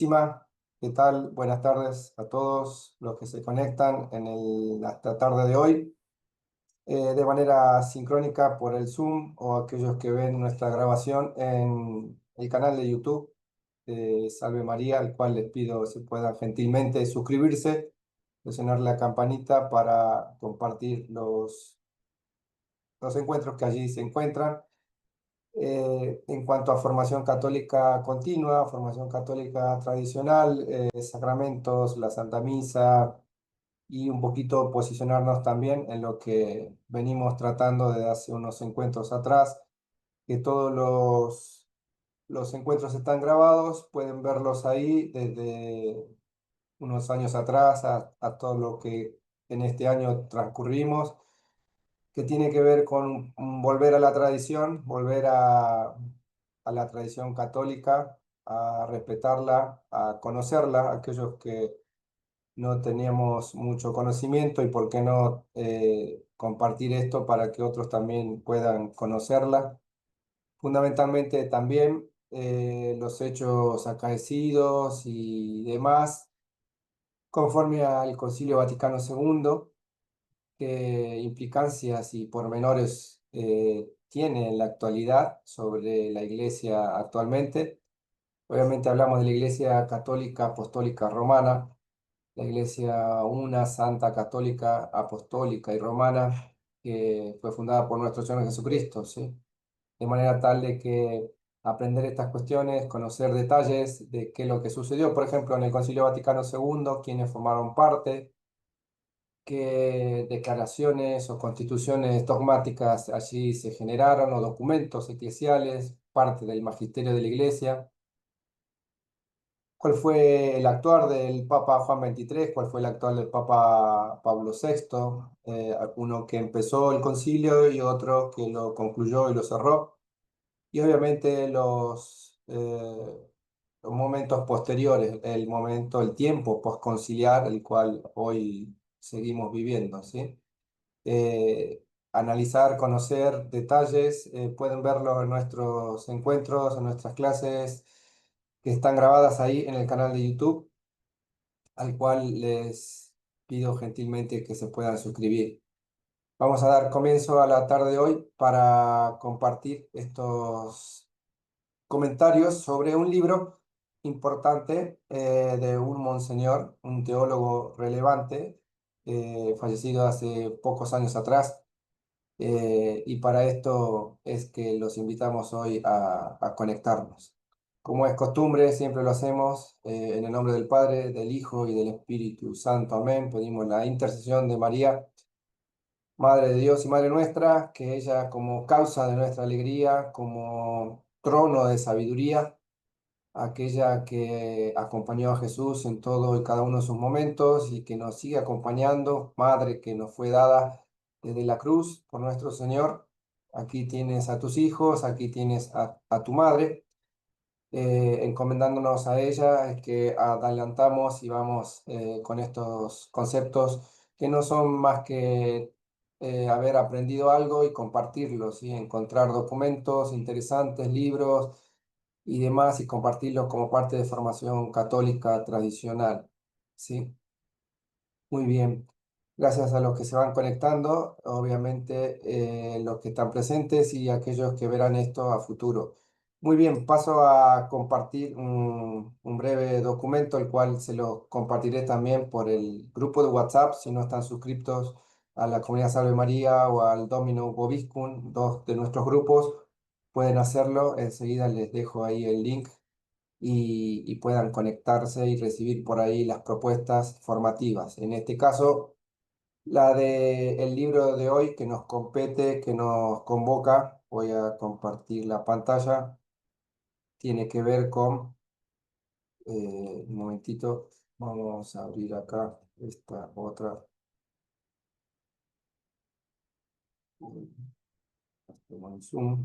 Sima, ¿qué tal? Buenas tardes a todos los que se conectan en esta tarde de hoy, de manera sincrónica por el Zoom o aquellos que ven nuestra grabación en el canal de YouTube de Salve María, al cual les pido si puedan gentilmente suscribirse, presionar la campanita para compartir los encuentros que allí se encuentran. En cuanto a formación católica continua, formación católica tradicional, sacramentos, la Santa Misa y un poquito posicionarnos también en lo que venimos tratando desde hace unos encuentros atrás, que todos los encuentros están grabados, pueden verlos ahí desde unos años atrás a todo lo que en este año transcurrimos, que tiene que ver con volver a la tradición, volver a la tradición católica, a respetarla, a conocerla, aquellos que no teníamos mucho conocimiento y por qué no compartir esto para que otros también puedan conocerla. Fundamentalmente también los hechos acaecidos y demás, conforme al Concilio Vaticano II, qué implicancias y pormenores tiene en la actualidad sobre la Iglesia actualmente. Obviamente hablamos de la Iglesia Católica Apostólica Romana, la Iglesia una, Santa, Católica, Apostólica y Romana, que fue fundada por nuestro Señor Jesucristo, ¿sí? De manera tal de que aprender estas cuestiones, conocer detalles de qué es lo que sucedió, por ejemplo, en el Concilio Vaticano II, quienes formaron parte, qué declaraciones o constituciones dogmáticas allí se generaron, o documentos eclesiales, parte del magisterio de la Iglesia, cuál fue el actuar del Papa Juan XXIII, cuál fue el actuar del Papa Pablo VI, uno que empezó el concilio y otro que lo concluyó y lo cerró, y obviamente los momentos posteriores, el tiempo posconciliar, el cual hoy seguimos viviendo, ¿sí? Analizar, conocer detalles, pueden verlo en nuestros encuentros, en nuestras clases que están grabadas ahí en el canal de YouTube, al cual les pido gentilmente que se puedan suscribir. Vamos a dar comienzo a la tarde de hoy para compartir estos comentarios sobre un libro importante de un monseñor, un teólogo relevante, fallecido hace pocos años atrás. Y para esto es que los invitamos hoy a conectarnos. Como es costumbre, siempre lo hacemos en el nombre del Padre, del Hijo y del Espíritu Santo. Amén. Pedimos la intercesión de María, Madre de Dios y Madre nuestra, que ella como causa de nuestra alegría, como trono de sabiduría, aquella que acompañó a Jesús en todo y cada uno de sus momentos y que nos sigue acompañando, Madre que nos fue dada desde la cruz por nuestro Señor. Aquí tienes a tus hijos, aquí tienes a tu madre. Encomendándonos a ella, es que adelantamos y vamos con estos conceptos que no son más que haber aprendido algo y compartirlos, ¿sí? Encontrar documentos interesantes, libros y demás, y compartirlos como parte de formación católica tradicional, ¿sí? Muy bien. Gracias a los que se van conectando, obviamente los que están presentes y aquellos que verán esto a futuro. Muy bien, paso a compartir un breve documento, el cual se lo compartiré también por el grupo de WhatsApp, si no están suscritos a la Comunidad Salve María o al Domino Vobiscum, dos de nuestros grupos, pueden hacerlo. Enseguida les dejo ahí el link y puedan conectarse y recibir por ahí las propuestas formativas. En este caso, la del libro de hoy que nos compete, que nos convoca, voy a compartir la pantalla, tiene que ver con, un momentito, vamos a abrir acá esta otra, en Zoom,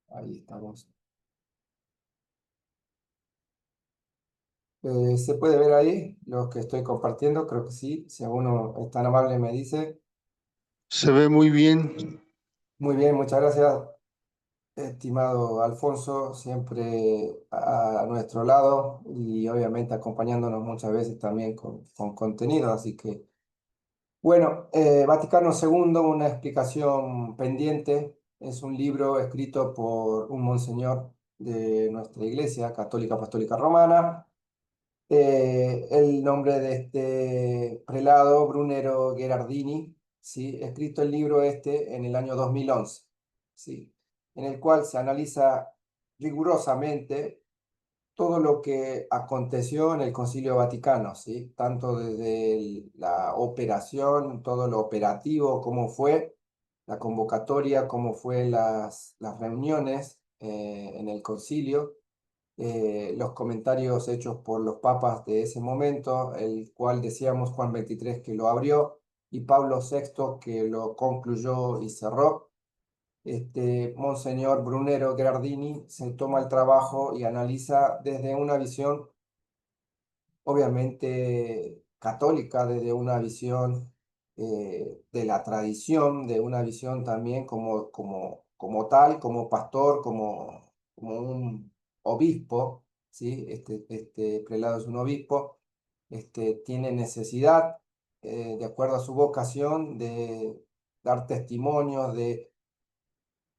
ahí estamos. ¿Se puede ver ahí lo que estoy compartiendo? Creo que sí, si alguno es tan amable me dice. Se ve muy bien. Muy bien, muchas gracias. estimado Alfonso, siempre a nuestro lado y obviamente acompañándonos muchas veces también con contenido. Así que, bueno, Vaticano II, una explicación pendiente, es un libro escrito por un monseñor de nuestra Iglesia Católica Apostólica Romana. El nombre de este prelado, Brunero Gherardini, ¿sí? Escrito el libro este en el año 2011, ¿sí? En el cual se analiza rigurosamente todo lo que aconteció en el Concilio Vaticano, ¿sí? Tanto desde la operación, todo lo operativo, cómo fue la convocatoria, cómo fue las reuniones en el concilio, los comentarios hechos por los papas de ese momento, el cual decíamos Juan 23 que lo abrió y Pablo VI que lo concluyó y cerró. Monseñor Brunero Gherardini se toma el trabajo y analiza desde una visión obviamente católica, desde una visión de la tradición, de una visión también como tal, como pastor, como un obispo, ¿sí? Este prelado es un obispo, tiene necesidad, de acuerdo a su vocación, de dar testimonios, de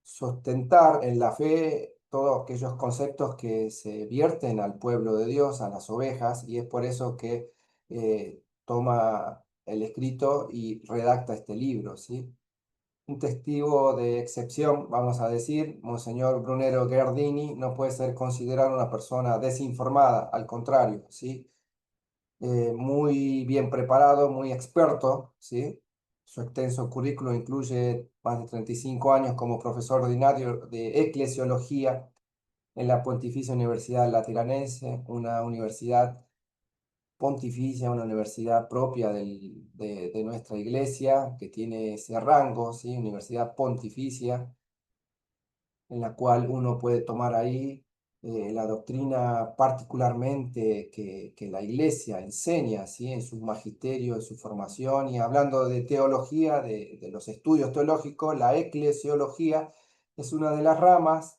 sustentar en la fe todos aquellos conceptos que se vierten al pueblo de Dios, a las ovejas, y es por eso que toma el escrito y redacta este libro, ¿sí? Un testigo de excepción, vamos a decir, Monseñor Brunero Gherardini no puede ser considerado una persona desinformada, al contrario, ¿sí? Muy bien preparado, muy experto, ¿sí? Su extenso currículo incluye más de 35 años como profesor ordinario de eclesiología en la Pontificia Universidad Lateranense, una universidad pontificia, una universidad propia de nuestra iglesia, que tiene ese rango, ¿sí? Universidad pontificia en la cual uno puede tomar ahí la doctrina particularmente que la Iglesia enseña, ¿sí? En su magisterio, en su formación, y hablando de teología, de los estudios teológicos, la eclesiología es una de las ramas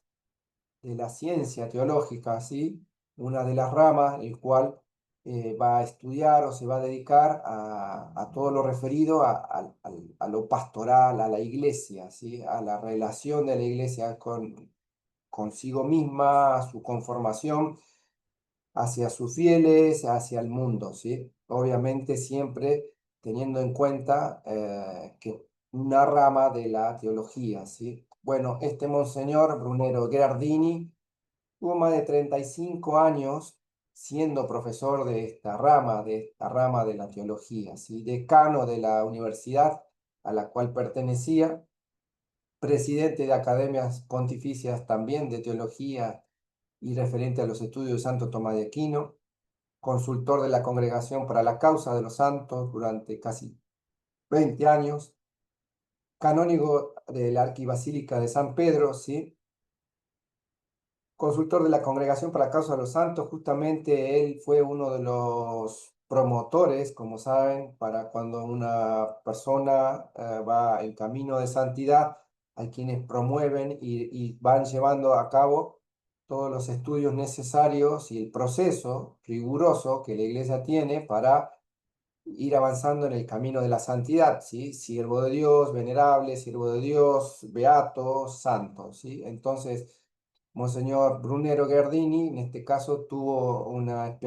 de la ciencia teológica, ¿sí? Una de las ramas, el cual va a estudiar o se va a dedicar a todo lo referido a lo pastoral, a la iglesia, ¿sí? A la relación de la iglesia consigo misma, a su conformación hacia sus fieles, hacia el mundo, ¿sí? Obviamente siempre teniendo en cuenta que una rama de la teología, ¿sí? Bueno, este monseñor Brunero Gherardini tuvo más de 35 años siendo profesor de esta rama de la teología, ¿sí? Decano de la universidad a la cual pertenecía, presidente de academias pontificias también de teología y referente a los estudios de Santo Tomás de Aquino, consultor de la Congregación para la Causa de los Santos durante casi 20 años, canónigo de la Arquibasílica de San Pedro, ¿sí? Consultor de la Congregación para la Causa de los Santos, justamente él fue uno de los promotores, como saben, para cuando una persona va en camino de santidad, hay quienes promueven y van llevando a cabo todos los estudios necesarios y el proceso riguroso que la Iglesia tiene para ir avanzando en el camino de la santidad, ¿sí? Siervo de Dios, venerable, siervo de Dios, beato, santo, ¿sí? Entonces, Monseñor Brunero Gherardini, en este caso, tuvo una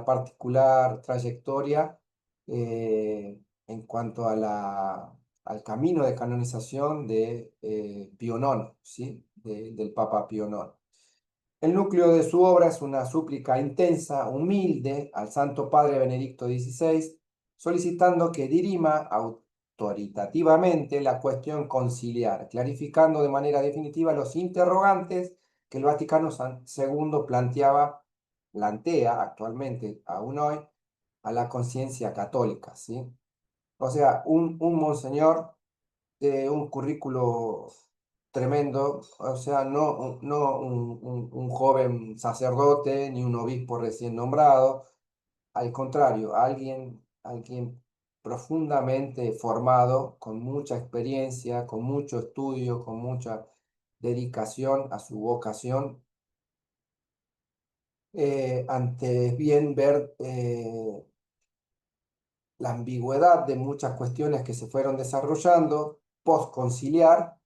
particular trayectoria en cuanto a al camino de canonización de Pío IX, ¿sí? Del Papa Pío IX. El núcleo de su obra es una súplica intensa, humilde, al Santo Padre Benedicto XVI, solicitando que dirima autoritativamente la cuestión conciliar, clarificando de manera definitiva los interrogantes que el Vaticano II plantea actualmente, aún hoy, a la conciencia católica, ¿sí? O sea, un monseñor de un currículo tremendo, o sea, no un joven sacerdote ni un obispo recién nombrado, al contrario, alguien profundamente formado, con mucha experiencia, con mucho estudio, con mucha dedicación a su vocación, ante bien ver la ambigüedad de muchas cuestiones que se fueron desarrollando postconciliar,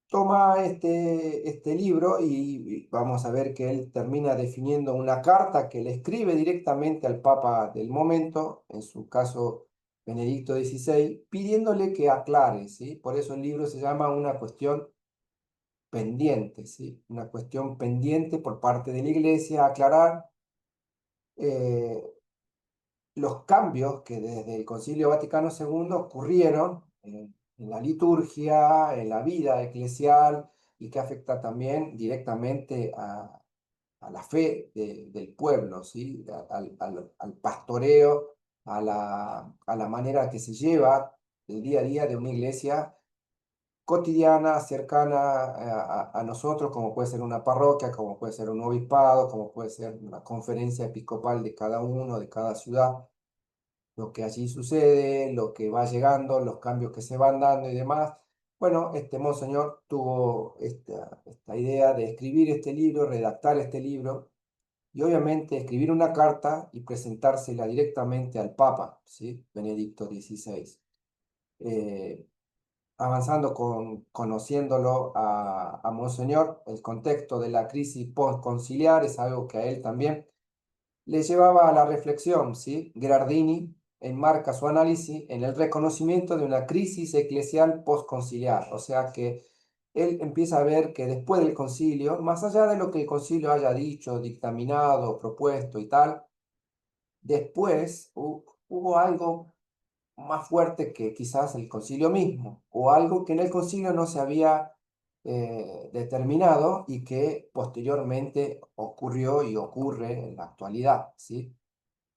toma este libro y vamos a ver que él termina definiendo una carta que le escribe directamente al Papa del momento, en su caso Benedicto XVI, pidiéndole que aclare, ¿sí? Por eso el libro se llama Una cuestión pendiente, ¿sí? Una cuestión pendiente por parte de la Iglesia, aclarar eh, los cambios que desde el Concilio Vaticano II ocurrieron en la liturgia, en la vida eclesial y que afecta también directamente a la fe del pueblo, ¿sí? Al pastoreo, a la manera que se lleva el día a día de una iglesia cotidiana, cercana a nosotros, como puede ser una parroquia, como puede ser un obispado, como puede ser una conferencia episcopal de cada uno, de cada ciudad, lo que allí sucede, lo que va llegando, los cambios que se van dando y demás. Bueno, este monseñor tuvo esta idea de escribir este libro, redactar este libro y obviamente escribir una carta y presentársela directamente al Papa, ¿sí? Benedicto XVI. Eh, Avanzando conociéndolo a Monseñor, el contexto de la crisis postconciliar es algo que a él también le llevaba a la reflexión, ¿sí? Gherardini enmarca su análisis en el reconocimiento de una crisis eclesial postconciliar, o sea que él empieza a ver que después del concilio, más allá de lo que el concilio haya dicho, dictaminado, propuesto y tal, después hubo algo más fuerte que quizás el concilio mismo, o algo que en el concilio no se había determinado y que posteriormente ocurrió y ocurre en la actualidad, ¿sí?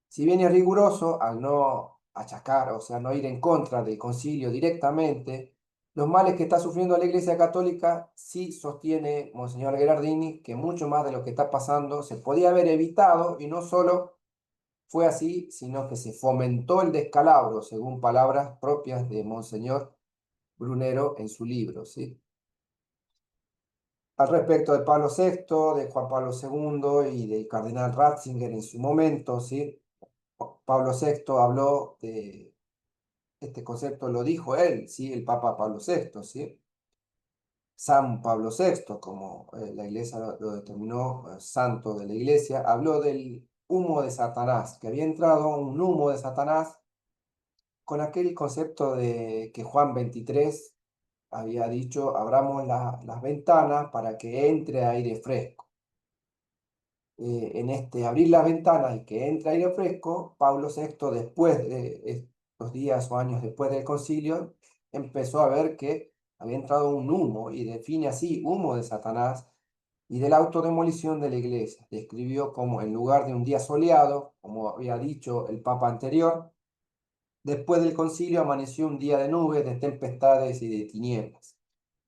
Si bien es riguroso al no achacar, o sea, no ir en contra del concilio directamente, los males que está sufriendo la Iglesia Católica, sí sostiene Monseñor Gherardini que mucho más de lo que está pasando se podía haber evitado y no solo fue así, sino que se fomentó el descalabro, según palabras propias de Monseñor Brunero en su libro, ¿sí? Al respecto de Pablo VI, de Juan Pablo II y del cardenal Ratzinger en su momento, ¿sí? Pablo VI habló de este concepto, lo dijo él, ¿sí? El Papa Pablo VI, ¿sí? San Pablo VI, como la iglesia lo determinó, santo de la iglesia, habló del humo de Satanás, que había entrado un humo de Satanás con aquel concepto de que Juan 23 había dicho, abramos las ventanas para que entre aire fresco. En este abrir las ventanas y que entre aire fresco, Pablo VI, después de estos días o años después del concilio, empezó a ver que había entrado un humo y define así humo de Satanás y de la autodemolición de la iglesia. Describió como en lugar de un día soleado, como había dicho el Papa anterior, después del concilio amaneció un día de nubes, de tempestades y de tinieblas.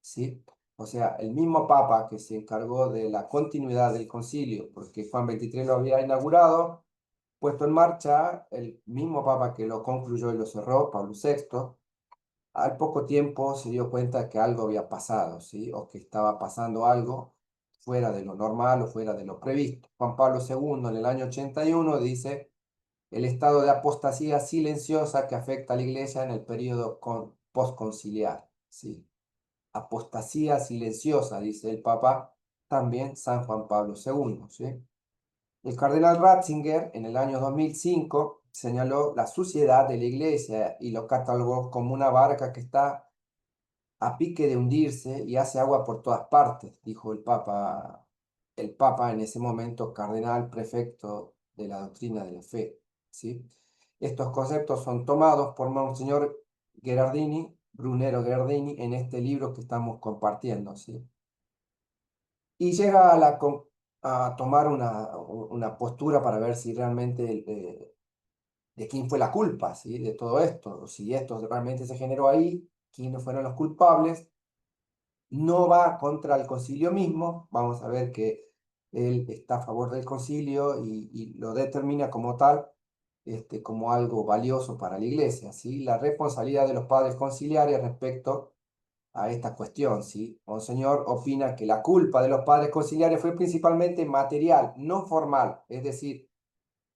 ¿Sí? O sea, el mismo Papa que se encargó de la continuidad del concilio, porque Juan XXIII lo había inaugurado, puesto en marcha, el mismo Papa que lo concluyó y lo cerró, Pablo VI, al poco tiempo se dio cuenta que algo había pasado, ¿sí? O que estaba pasando algo fuera de lo normal o fuera de lo previsto. Juan Pablo II en el año 81 dice el estado de apostasía silenciosa que afecta a la iglesia en el periodo postconciliar, ¿sí? Apostasía silenciosa, dice el Papa, también San Juan Pablo II, ¿sí? El cardenal Ratzinger, en el año 2005, señaló la suciedad de la iglesia y lo catalogó como una barca que está a pique de hundirse y hace agua por todas partes, dijo el Papa en ese momento, cardenal prefecto de la doctrina de la fe, ¿sí? Estos conceptos son tomados por Monseñor Gherardini, Brunero Gherardini, en este libro que estamos compartiendo, ¿sí? Y llega a tomar una postura para ver si realmente de quién fue la culpa, ¿sí? De todo esto, si esto realmente se generó ahí, quiénes fueron los culpables. No va contra el concilio mismo, vamos a ver que él está a favor del concilio y lo determina como tal, como algo valioso para la iglesia, ¿sí? La responsabilidad de los padres conciliares respecto a esta cuestión, ¿sí? Monseñor opina que la culpa de los padres conciliares fue principalmente material, no formal, es decir,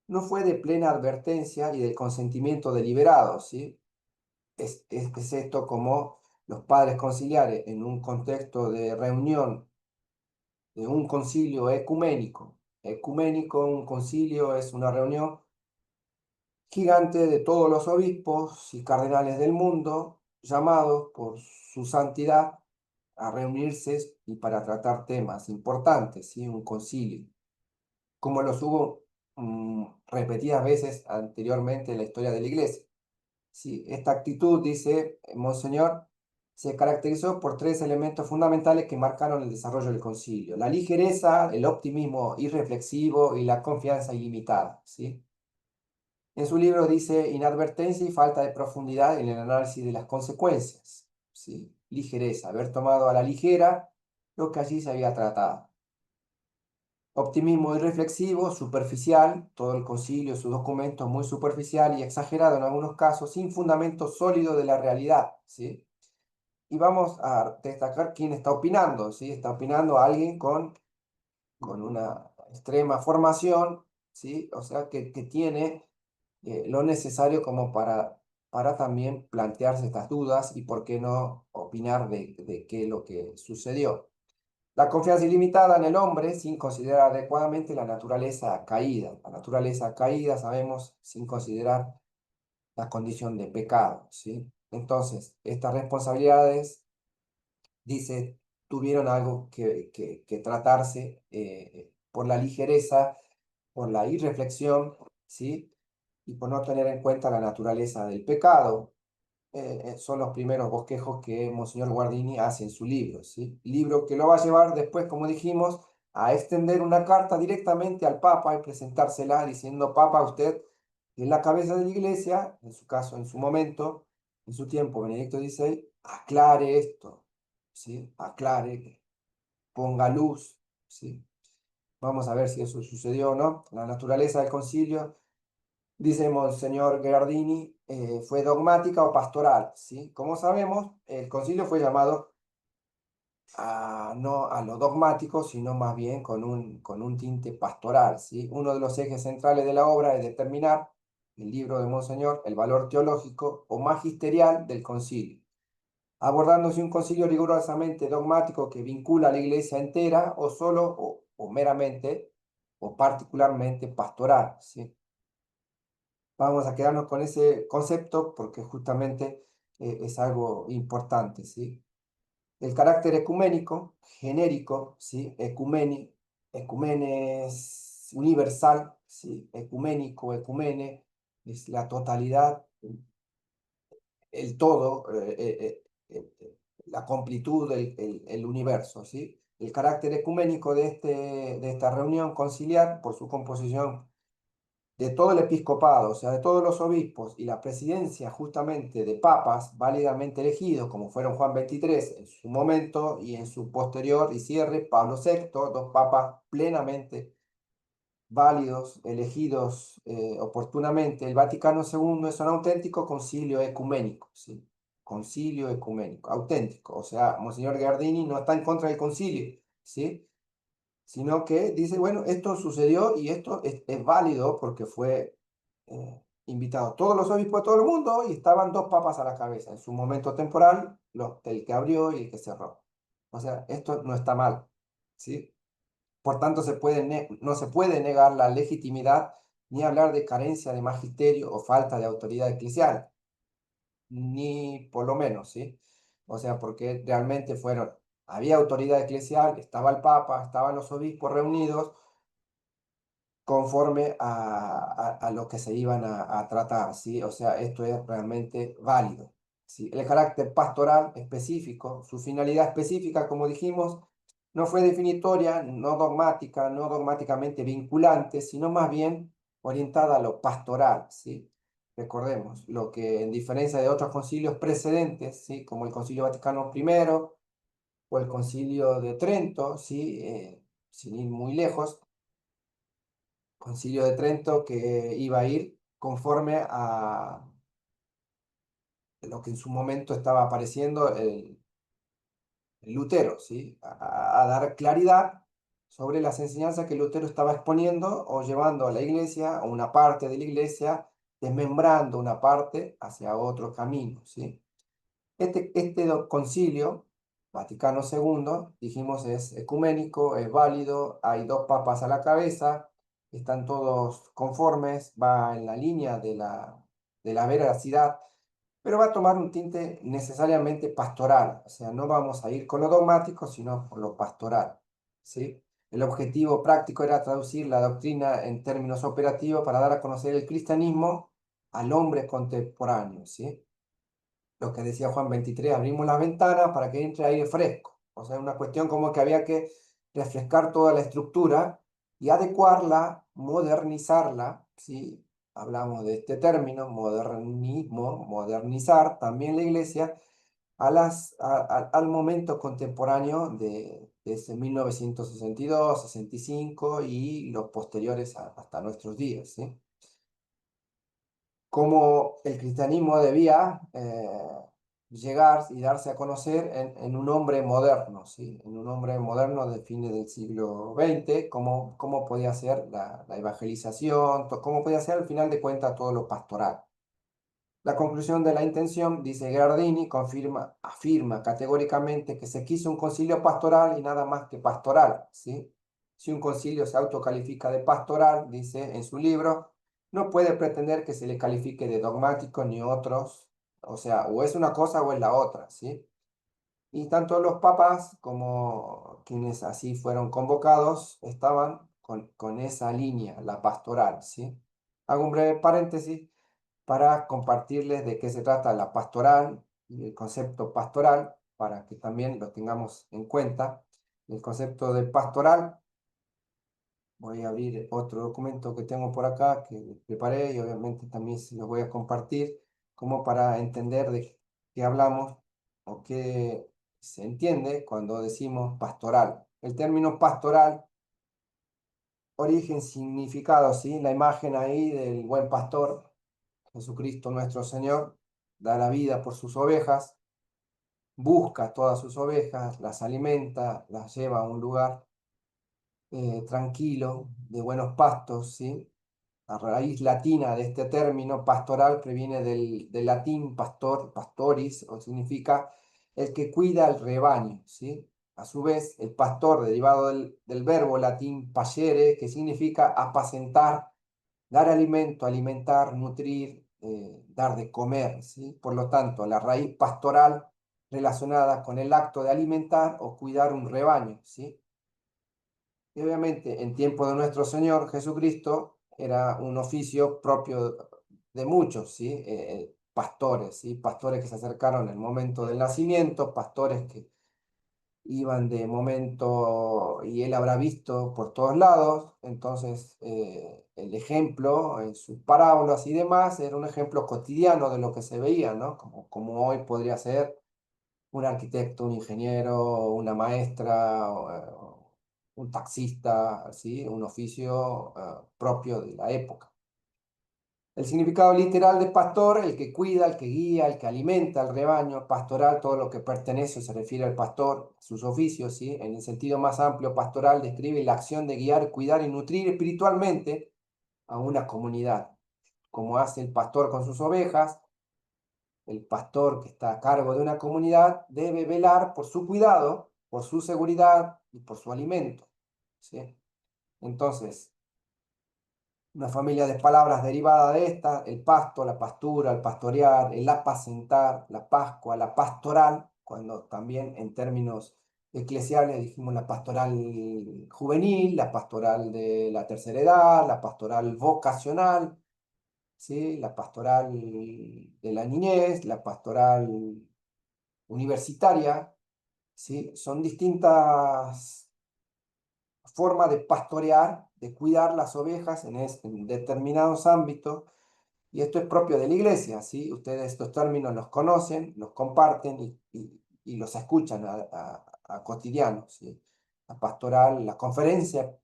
no fue de plena advertencia y del consentimiento deliberado, ¿sí? Es esto como los padres conciliares en un contexto de reunión de un concilio ecuménico. Ecuménico, un concilio es una reunión gigante de todos los obispos y cardenales del mundo, llamados por su santidad a reunirse y para tratar temas importantes, ¿sí? Un concilio, como los hubo repetidas veces anteriormente en la historia de la Iglesia. Sí, esta actitud, dice Monseñor, se caracterizó por tres elementos fundamentales que marcaron el desarrollo del concilio: la ligereza, el optimismo irreflexivo y la confianza ilimitada, ¿sí? En su libro dice inadvertencia y falta de profundidad en el análisis de las consecuencias, ¿sí? Ligereza, haber tomado a la ligera lo que allí se había tratado. Optimismo irreflexivo, superficial, todo el concilio, sus documentos muy superficial y exagerado en algunos casos, sin fundamento sólido de la realidad, ¿sí? Y vamos a destacar quién está opinando, ¿sí? Está opinando alguien con una extrema formación, ¿sí? O sea, que tiene lo necesario como para también plantearse estas dudas y por qué no opinar de qué es lo que sucedió. La confianza ilimitada en el hombre sin considerar adecuadamente la naturaleza caída. La naturaleza caída, sabemos, sin considerar la condición de pecado, ¿sí? Entonces, estas responsabilidades, dice, tuvieron algo que tratarse por la ligereza, por la irreflexión, ¿sí? Y por no tener en cuenta la naturaleza del pecado. Son los primeros bosquejos que Monseñor Guardini hace en su libro, ¿sí? Libro que lo va a llevar después, como dijimos, a extender una carta directamente al Papa y presentársela diciendo: Papa, usted es la cabeza de la Iglesia, en su caso, en su momento, en su tiempo, Benedicto XVI, aclare esto, ¿sí? Aclare, ponga luz, ¿sí? Vamos a ver si eso sucedió o no. La naturaleza del concilio, dice Monseñor Gherardini, fue dogmática o pastoral, ¿sí? Como sabemos, el concilio fue llamado no a lo dogmático, sino más bien con un tinte pastoral, ¿sí? Uno de los ejes centrales de la obra es determinar, el libro de Monseñor, el valor teológico o magisterial del concilio, abordándose un concilio rigurosamente dogmático que vincula a la iglesia entera o solo o meramente o particularmente pastoral, ¿sí? Vamos a quedarnos con ese concepto porque justamente es algo importante, ¿sí? El carácter ecuménico, genérico, ¿sí? Ecumene es universal, ¿sí? Ecuménico, ecumene, es la totalidad, el todo, la completud del universo, ¿sí? El carácter ecuménico de esta reunión conciliar, por su composición de todo el episcopado, o sea, de todos los obispos y la presidencia justamente de papas válidamente elegidos, como fueron Juan XXIII en su momento y en su posterior y cierre Pablo VI, dos papas plenamente válidos, elegidos oportunamente. El Vaticano II es un auténtico concilio ecuménico, ¿sí? Concilio ecuménico, auténtico. O sea, Monseñor Gardini no está en contra del concilio, ¿sí? Sino que dice, bueno, esto sucedió y esto es válido porque fue invitado todos los obispos de todo el mundo y estaban dos papas a la cabeza, en su momento temporal, el que abrió y el que cerró. O sea, esto no está mal, ¿sí? Por tanto, no se puede negar la legitimidad ni hablar de carencia de magisterio o falta de autoridad eclesial, ni por lo menos, ¿sí? O sea, porque realmente había autoridad eclesial, estaba el Papa, estaban los obispos reunidos conforme a lo que se iban a tratar, ¿sí? O sea, esto es realmente válido, ¿sí? El carácter pastoral específico, su finalidad específica, como dijimos, no fue definitoria, no dogmática, no dogmáticamente vinculante, sino más bien orientada a lo pastoral, ¿sí? Recordemos, lo que en diferencia de otros concilios precedentes, ¿sí? Como el Concilio Vaticano I o el Concilio de Trento, ¿sí? Sin ir muy lejos, Concilio de Trento que iba a ir conforme a lo que en su momento estaba apareciendo, Lutero, ¿sí? A dar claridad sobre las enseñanzas que Lutero estaba exponiendo o llevando a la iglesia, a una parte de la iglesia, desmembrando una parte hacia otro camino, ¿sí? Este concilio, Vaticano II, dijimos, es ecuménico, es válido, hay dos papas a la cabeza, están todos conformes, va en la línea de la veracidad, pero va a tomar un tinte necesariamente pastoral, o sea, no vamos a ir con lo dogmático, sino con lo pastoral, ¿sí? El objetivo práctico era traducir la doctrina en términos operativos para dar a conocer el cristianismo al hombre contemporáneo, ¿sí? Lo que decía Juan 23, abrimos las ventanas para que entre aire fresco. O sea, una cuestión como que había que refrescar toda la estructura y adecuarla, modernizarla, ¿sí? Hablamos de este término, modernismo, modernizar también la iglesia al momento contemporáneo de ese 1962, 65 y los posteriores hasta nuestros días, ¿sí? Cómo el cristianismo debía llegar y darse a conocer en un hombre moderno, ¿sí? En un hombre moderno de fines del siglo XX, cómo podía ser la evangelización, cómo podía ser al final de cuentas todo lo pastoral. La conclusión de la intención, dice Gardini, afirma categóricamente que se quiso un concilio pastoral y nada más que pastoral, ¿sí? Si un concilio se autocalifica de pastoral, dice en su libro, no puede pretender que se le califique de dogmático ni otros, o sea, o es una cosa o es la otra, ¿sí? Y tanto los papas como quienes así fueron convocados estaban con esa línea, la pastoral, ¿sí? Hago un breve paréntesis para compartirles de qué se trata la pastoral y el concepto pastoral, para que también lo tengamos en cuenta. El concepto de pastoral, voy a abrir otro documento que tengo por acá que preparé y obviamente también se los voy a compartir como para entender de qué hablamos o qué se entiende cuando decimos pastoral. El término pastoral, origen, significado, ¿sí? La imagen ahí del buen pastor, Jesucristo nuestro Señor, da la vida por sus ovejas, busca todas sus ovejas, las alimenta, las lleva a un lugar tranquilo, de buenos pastos, ¿sí? La raíz latina de este término pastoral proviene del latín pastor, pastoris, o significa el que cuida al rebaño, ¿sí? A su vez, el pastor, derivado del verbo latín pacere, que significa apacentar, dar alimento, alimentar, nutrir, dar de comer, ¿sí? Por lo tanto, la raíz pastoral relacionada con el acto de alimentar o cuidar un rebaño, ¿sí? Y obviamente, en tiempo de nuestro Señor Jesucristo, era un oficio propio de muchos, ¿sí? Pastores, ¿sí? Pastores que se acercaron en el momento del nacimiento, pastores que iban de momento y él habrá visto por todos lados, entonces el ejemplo en sus parábolas y demás era un ejemplo cotidiano de lo que se veía, ¿no? Como hoy podría ser un arquitecto, un ingeniero, una maestra, un taxista, ¿sí? Un oficio propio de la época. El significado literal de pastor, el que cuida, el que guía, el que alimenta al rebaño, pastoral, todo lo que pertenece se refiere al pastor, sus oficios, ¿sí? En el sentido más amplio, pastoral describe la acción de guiar, cuidar y nutrir espiritualmente a una comunidad, como hace el pastor con sus ovejas. El pastor que está a cargo de una comunidad debe velar por su cuidado, por su seguridad y por su alimento, ¿sí? Entonces, una familia de palabras derivada de esta, el pasto, la pastura, el pastorear, el apacentar, la pascua, la pastoral, cuando también en términos eclesiales dijimos la pastoral juvenil, la pastoral de la tercera edad, la pastoral vocacional, ¿sí? La pastoral de la niñez, la pastoral universitaria, ¿sí? Son distintas formas de pastorear, de cuidar las ovejas en determinados ámbitos, y esto es propio de la iglesia, ¿sí? Ustedes estos términos los conocen, los comparten y los escuchan a cotidiano, ¿sí? La pastoral, la conferencia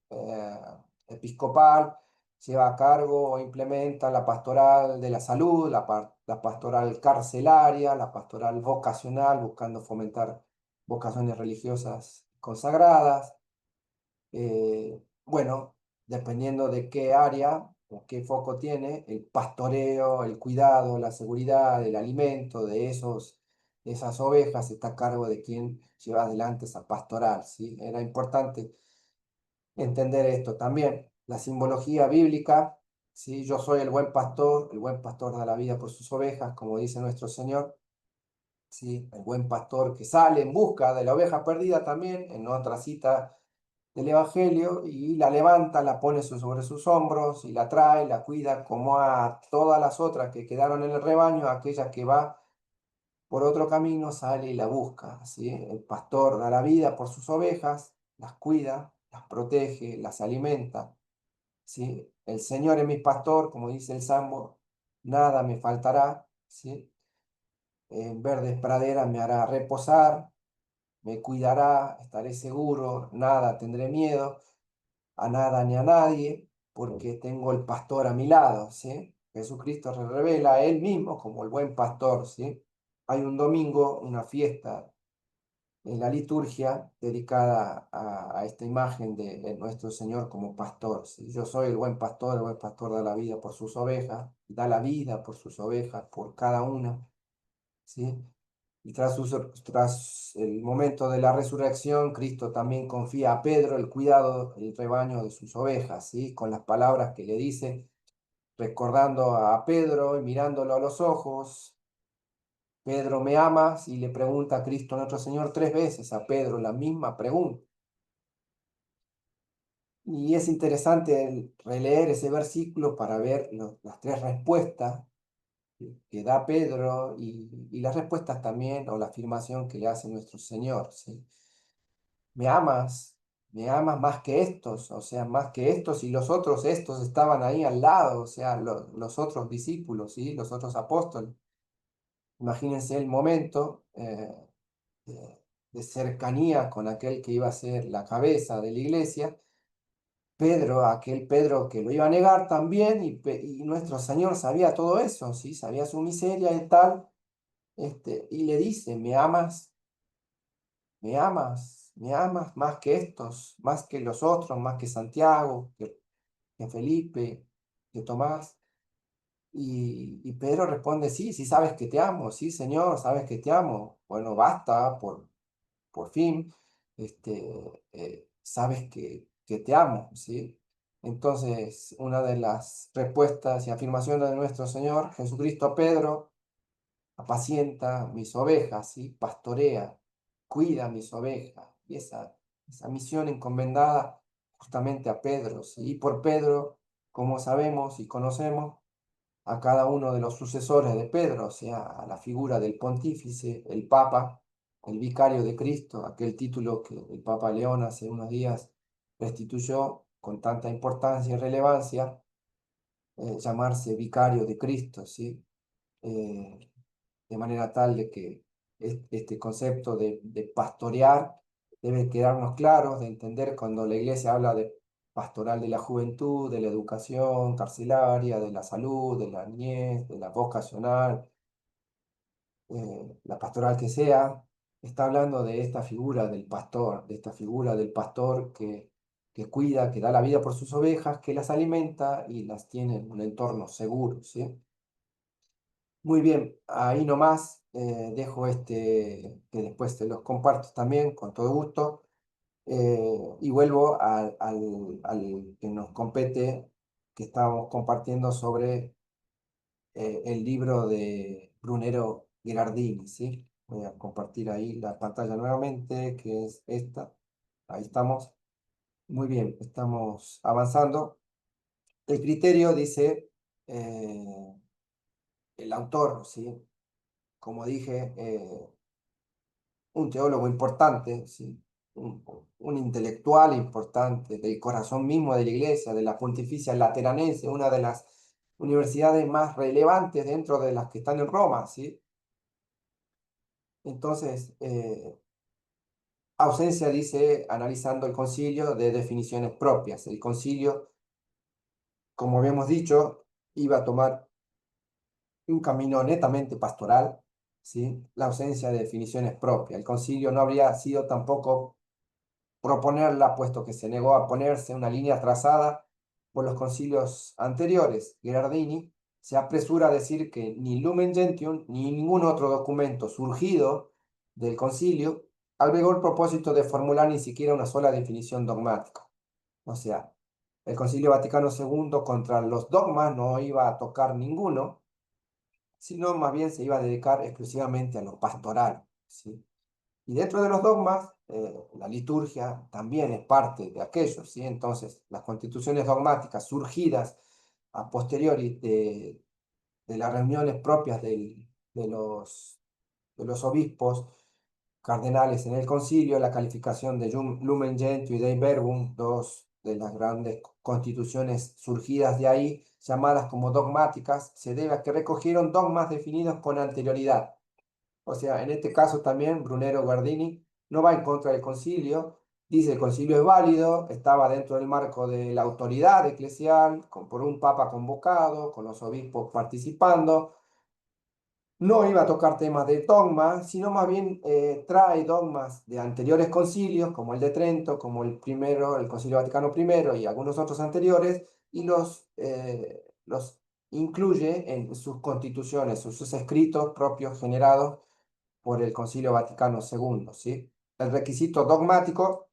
episcopal lleva a cargo o implementa la pastoral de la salud, la pastoral carcelaria, la pastoral vocacional, buscando fomentar vocaciones religiosas consagradas. Bueno, dependiendo de qué área o qué foco tiene, el pastoreo, el cuidado, la seguridad, el alimento de esas ovejas está a cargo de quien lleva adelante esa pastoral, ¿sí? Era importante entender esto también. La simbología bíblica, ¿sí? Yo soy el buen pastor da la vida por sus ovejas, como dice nuestro Señor, ¿sí? El buen pastor que sale en busca de la oveja perdida también, en otra cita del Evangelio, y la levanta, la pone sobre sus hombros y la trae, la cuida como a todas las otras que quedaron en el rebaño, aquella que va por otro camino sale y la busca, ¿sí? El pastor da la vida por sus ovejas, las cuida, las protege, las alimenta, ¿sí? El Señor es mi pastor, como dice el Salmo, nada me faltará, ¿sí? En verdes praderas me hará reposar, me cuidará, estaré seguro, nada tendré miedo, a nada ni a nadie, porque tengo el pastor a mi lado, ¿sí? Jesucristo se revela a él mismo como el buen pastor, ¿sí? Hay un domingo, una fiesta en la liturgia dedicada a esta imagen de nuestro Señor como pastor, ¿sí? Yo soy el buen pastor da la vida por sus ovejas, da la vida por sus ovejas, por cada una, ¿sí? Y tras el momento de la resurrección, Cristo también confía a Pedro el cuidado del rebaño de sus ovejas, ¿sí? Con las palabras que le dice, recordando a Pedro y mirándolo a los ojos. Pedro, ¿me amas? Y le pregunta a Cristo nuestro Señor 3 veces a Pedro la misma pregunta. Y es interesante releer ese versículo para ver las 3 respuestas que da Pedro y las respuestas también o la afirmación que le hace nuestro Señor, ¿sí? Me amas, me amas más que estos, o sea, más que estos y los otros estos estaban ahí al lado, o sea, los otros discípulos, ¿sí? Los otros apóstoles. Imagínense el momento de cercanía con aquel que iba a ser la cabeza de la iglesia, Pedro, aquel Pedro que lo iba a negar también, y nuestro Señor sabía todo eso, ¿sí? Sabía su miseria y tal, y le dice, me amas más que estos, más que los otros, más que Santiago, que Felipe, que Tomás. Y Pedro responde, sí, sí sabes que te amo, sí, Señor, sabes que te amo. Bueno, basta, por fin, sabes que te amo, ¿sí? Entonces, una de las respuestas y afirmaciones de nuestro Señor Jesucristo a Pedro, apacienta mis ovejas, ¿sí? Pastorea, cuida mis ovejas. Y esa misión encomendada justamente a Pedro, ¿sí? Y por Pedro, como sabemos y conocemos, a cada uno de los sucesores de Pedro, o sea, a la figura del pontífice, el Papa, el vicario de Cristo, aquel título que el Papa León hace unos días restituyó con tanta importancia y relevancia, llamarse vicario de Cristo, ¿sí? Eh, de manera tal de que este concepto de pastorear debe quedarnos claros, de entender cuando la iglesia habla de pastoral de la juventud, de la educación carcelaria, de la salud, de la niñez, de la vocacional, la pastoral que sea, está hablando de esta figura del pastor, de esta figura del pastor que cuida, que da la vida por sus ovejas, que las alimenta y las tiene en un entorno seguro, ¿sí? Muy bien, ahí nomás dejo que después te los comparto también con todo gusto, y vuelvo al que nos compete, que estábamos compartiendo sobre el libro de Brunero Gherardini, ¿sí? Voy a compartir ahí la pantalla nuevamente, que es esta. Ahí estamos. Muy bien, estamos avanzando. El criterio dice el autor, ¿sí? Como dije, un teólogo importante, ¿sí? Un intelectual importante del corazón mismo de la iglesia, de la Pontificia Lateranense, una de las universidades más relevantes dentro de las que están en Roma, ¿sí? Entonces, ausencia dice, analizando el concilio, de definiciones propias. El concilio, como habíamos dicho, iba a tomar un camino netamente pastoral, ¿sí? La ausencia de definiciones propias. El concilio no habría sido tampoco proponerla, puesto que se negó a ponerse una línea trazada por los concilios anteriores. Gherardini se apresura a decir que ni Lumen Gentium ni ningún otro documento surgido del concilio albergó el propósito de formular ni siquiera una sola definición dogmática. O sea, el Concilio Vaticano II contra los dogmas no iba a tocar ninguno, sino más bien se iba a dedicar exclusivamente a lo pastoral, ¿sí? Y dentro de los dogmas, la liturgia también es parte de aquellos, ¿sí? Entonces, las constituciones dogmáticas surgidas a posteriori de las reuniones propias de los obispos cardenales en el concilio, la calificación de Lumen Gentium y Dei Verbum, dos de las grandes constituciones surgidas de ahí, llamadas como dogmáticas, se debe a que recogieron dogmas definidos con anterioridad. O sea, en este caso también Brunero Guardini no va en contra del concilio, dice el concilio es válido, estaba dentro del marco de la autoridad eclesial, por un papa convocado, con los obispos participando, no iba a tocar temas de dogma, sino más bien trae dogmas de anteriores concilios, como el de Trento, como el primero, el Concilio Vaticano I y algunos otros anteriores, y los incluye en sus constituciones, sus escritos propios generados por el Concilio Vaticano II, ¿sí? El requisito dogmático,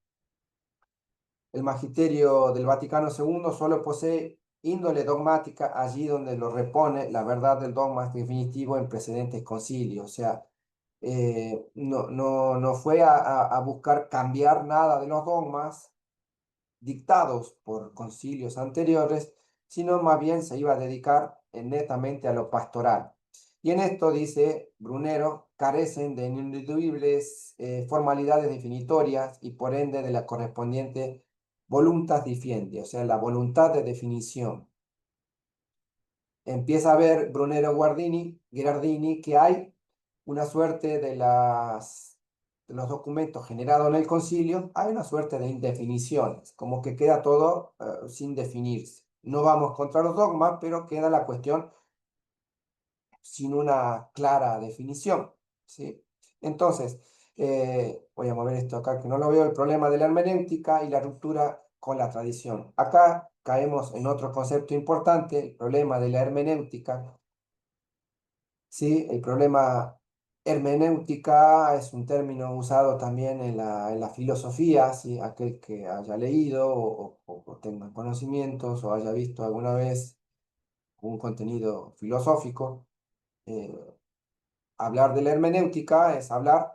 el magisterio del Vaticano II solo posee índole dogmática allí donde lo repone la verdad del dogma definitivo en precedentes concilios. O sea, no fue a buscar cambiar nada de los dogmas dictados por concilios anteriores, sino más bien se iba a dedicar netamente a lo pastoral. Y en esto, dice Brunero, carecen de ineludibles formalidades definitorias y por ende de la correspondiente voluntas diffiendi, o sea, la voluntad de definición. Empieza a ver Brunero Gherardini que hay una suerte de los documentos generados en el concilio, hay una suerte de indefiniciones, como que queda todo sin definirse. No vamos contra los dogmas, pero queda la cuestión sin una clara definición, ¿sí? Entonces, voy a mover esto acá, que no lo veo, el problema de la hermenéutica y la ruptura con la tradición. Acá caemos en otro concepto importante, el problema de la hermenéutica, ¿sí? El problema hermenéutica es un término usado también en la filosofía, ¿sí? Aquel que haya leído o tenga conocimientos o haya visto alguna vez un contenido filosófico. eh, Hablar de la hermenéutica es hablar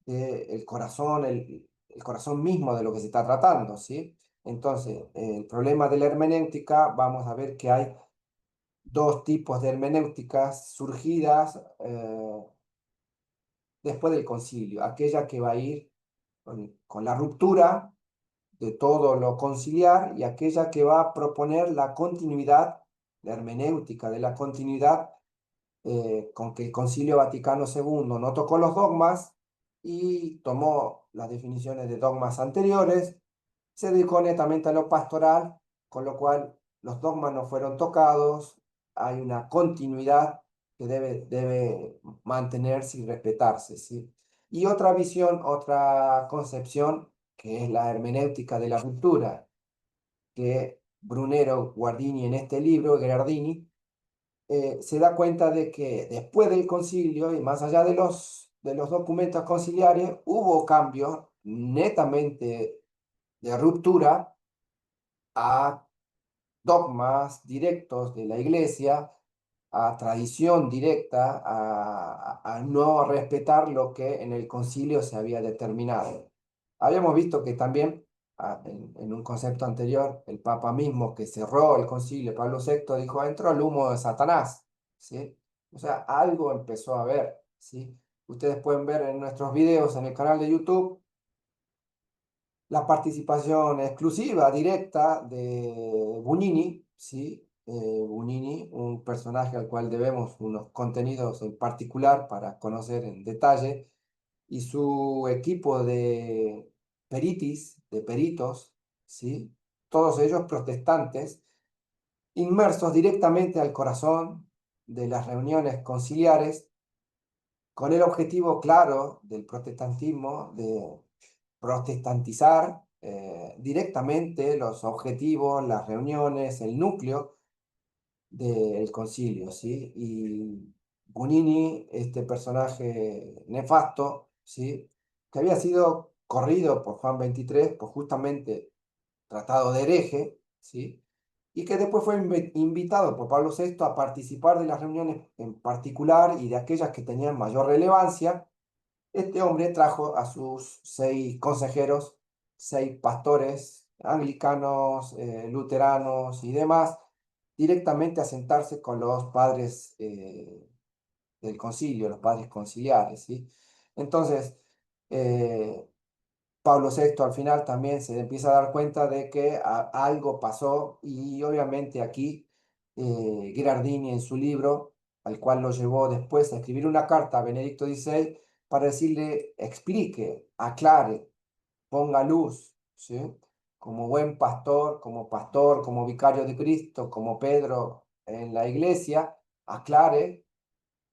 del corazón, el corazón mismo de lo que se está tratando, ¿sí? Entonces, el problema de la hermenéutica, vamos a ver que hay dos tipos de hermenéuticas surgidas después del concilio. Aquella que va a ir con la ruptura de todo lo conciliar y aquella que va a proponer la continuidad, la hermenéutica de la continuidad con que el Concilio Vaticano II no tocó los dogmas y tomó las definiciones de dogmas anteriores, se dedicó netamente a lo pastoral, con lo cual los dogmas no fueron tocados, hay una continuidad que debe mantenerse y respetarse, ¿sí? Y otra visión, otra concepción, que es la hermenéutica de la ruptura, que Brunero Guardini en este libro, Gherardini, se da cuenta de que después del concilio y más allá de los documentos conciliares, hubo cambios netamente de ruptura a dogmas directos de la iglesia, a tradición directa, a no respetar lo que en el concilio se había determinado. Habíamos visto que también, en un concepto anterior, el Papa mismo que cerró el concilio, Pablo VI, dijo, entró el humo de Satanás, ¿sí? O sea, algo empezó a ver, ¿sí? Ustedes pueden ver en nuestros videos en el canal de YouTube la participación exclusiva, directa de Bugnini, ¿sí? Bugnini, un personaje al cual debemos unos contenidos en particular para conocer en detalle, y su equipo de de peritos, ¿sí? Todos ellos protestantes, inmersos directamente al corazón de las reuniones conciliares, con el objetivo claro del protestantismo de protestantizar directamente los objetivos, las reuniones, el núcleo del concilio, ¿sí? Y Gunini, este personaje nefasto, ¿sí? Que había sido corrido por Juan XXIII, por justamente tratado de hereje, ¿sí? Y que después fue invitado por Pablo VI a participar de las reuniones en particular y de aquellas que tenían mayor relevancia. Este hombre trajo a sus 6 consejeros, 6 pastores anglicanos, luteranos y demás, directamente a sentarse con los padres del concilio, los padres conciliares, ¿sí? Entonces, eh, Pablo VI al final también se empieza a dar cuenta de que algo pasó y obviamente aquí Ghirardini en su libro, al cual lo llevó después a escribir una carta a Benedicto XVI para decirle, explique, aclare, ponga luz, ¿sí? Como buen pastor, como vicario de Cristo, como Pedro en la iglesia, aclare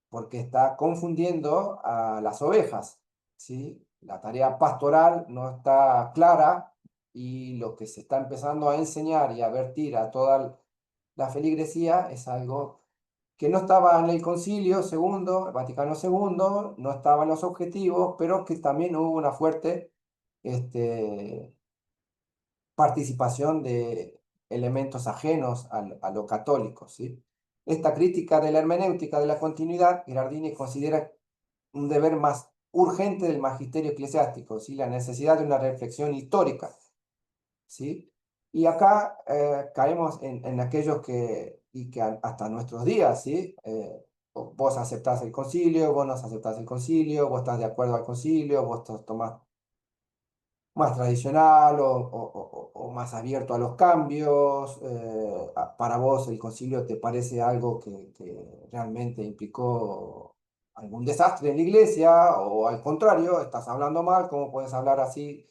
porque está confundiendo a las ovejas, ¿sí? La tarea pastoral no está clara y lo que se está empezando a enseñar y a vertir a toda la feligresía es algo que no estaba en el Concilio segundo, el Vaticano segundo, no estaba en los objetivos, pero que también hubo una fuerte este, participación de elementos ajenos a lo católico, ¿sí? Esta crítica de la hermenéutica de la continuidad, Girardini considera un deber más urgente del magisterio eclesiástico, ¿sí? La necesidad de una reflexión histórica, ¿sí? Y acá caemos en aquellos y que hasta nuestros días, ¿sí? Vos aceptás el concilio, vos no aceptás el concilio, vos estás de acuerdo al concilio, vos tomás más tradicional o más abierto a los cambios. Para vos el concilio te parece algo que realmente implicó algún desastre en la iglesia o al contrario, estás hablando mal, ¿cómo puedes hablar así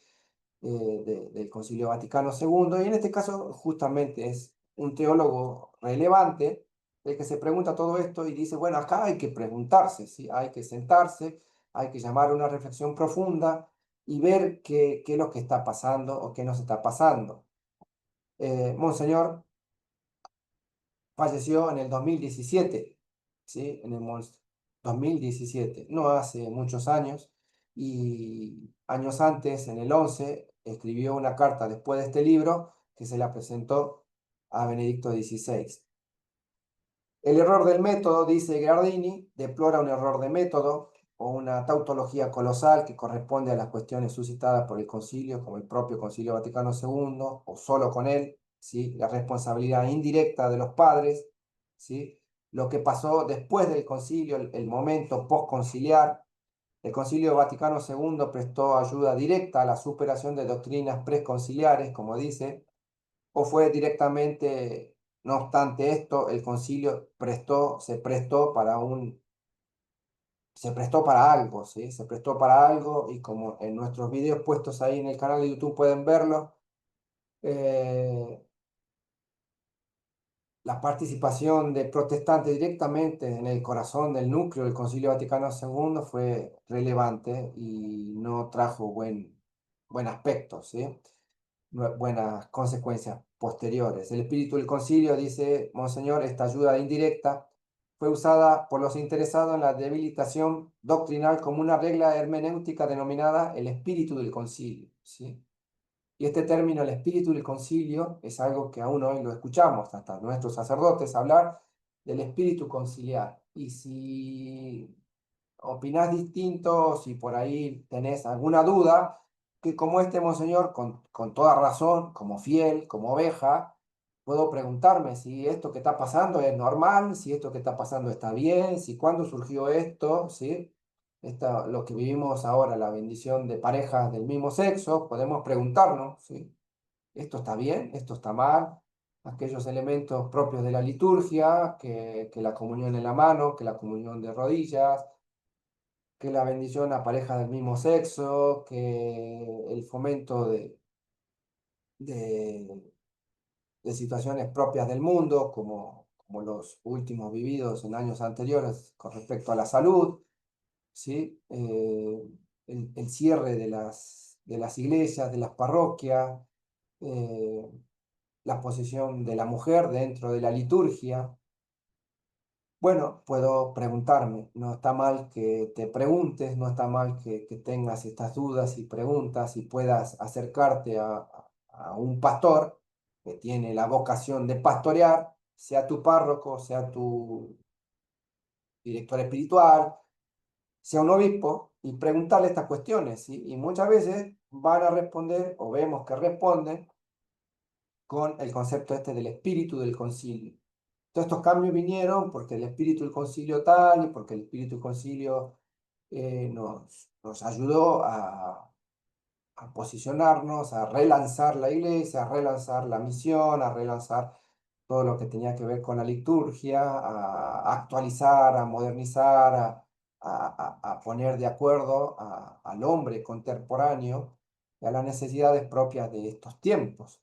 del Concilio Vaticano II? Y en este caso justamente es un teólogo relevante el que se pregunta todo esto y dice, bueno, acá hay que preguntarse, ¿sí? Hay que sentarse, hay que llamar a una reflexión profunda y ver qué es lo que está pasando o qué nos está pasando. Monseñor falleció en el 2017, ¿sí? En el 2017, no hace muchos años, y años antes, en el 11, escribió una carta después de este libro que se la presentó a Benedicto XVI. El error del método, dice Gardini, deplora un error de método o una tautología colosal que corresponde a las cuestiones suscitadas por el concilio, como el propio Concilio Vaticano II, o solo con él, ¿sí? La responsabilidad indirecta de los padres, ¿sí? Lo que pasó después del concilio, el momento postconciliar. El Concilio Vaticano II prestó ayuda directa a la superación de doctrinas preconciliares, como dice, o fue directamente, no obstante esto, el concilio se prestó para algo, ¿sí? Se prestó para algo y como en nuestros videos puestos ahí en el canal de YouTube pueden verlo, eh, la participación de protestantes directamente en el corazón del núcleo del Concilio Vaticano II fue relevante y no trajo buen aspecto, ¿sí? Buenas consecuencias posteriores. El espíritu del concilio, dice Monseñor, esta ayuda indirecta fue usada por los interesados en la debilitación doctrinal como una regla hermenéutica denominada el espíritu del concilio, ¿sí? Y este término, el espíritu del concilio, es algo que aún hoy lo escuchamos, hasta nuestros sacerdotes hablar del espíritu conciliar. Y si opinás distinto, si por ahí tenés alguna duda, que como este monseñor, con toda razón, como fiel, como oveja, puedo preguntarme si esto que está pasando es normal, si esto que está pasando está bien, si cuándo surgió esto, ¿sí? Lo que vivimos ahora, la bendición de parejas del mismo sexo, podemos preguntarnos, ¿sí? ¿Esto está bien? ¿Esto está mal? Aquellos elementos propios de la liturgia, que la comunión en la mano, que la comunión de rodillas, que la bendición a parejas del mismo sexo, que el fomento de, de situaciones propias del mundo, como los últimos vividos en años anteriores con respecto a la salud. ¿sí? El cierre de las iglesias, de las parroquias, eh, la posición de la mujer dentro de la liturgia. Bueno, puedo preguntarme, no está mal que te preguntes, no está mal que tengas estas dudas y preguntas y puedas acercarte a un pastor que tiene la vocación de pastorear, sea tu párroco, sea tu director espiritual, sea un obispo, y preguntarle estas cuestiones, ¿sí? Y muchas veces van a responder, o vemos que responden, con el concepto este del espíritu del concilio. Todos estos cambios vinieron porque el espíritu del concilio tal y porque el espíritu del concilio nos ayudó a posicionarnos, a relanzar la iglesia, a relanzar la misión, a relanzar todo lo que tenía que ver con la liturgia, a actualizar, a modernizar, a poner de acuerdo al hombre contemporáneo y a las necesidades propias de estos tiempos.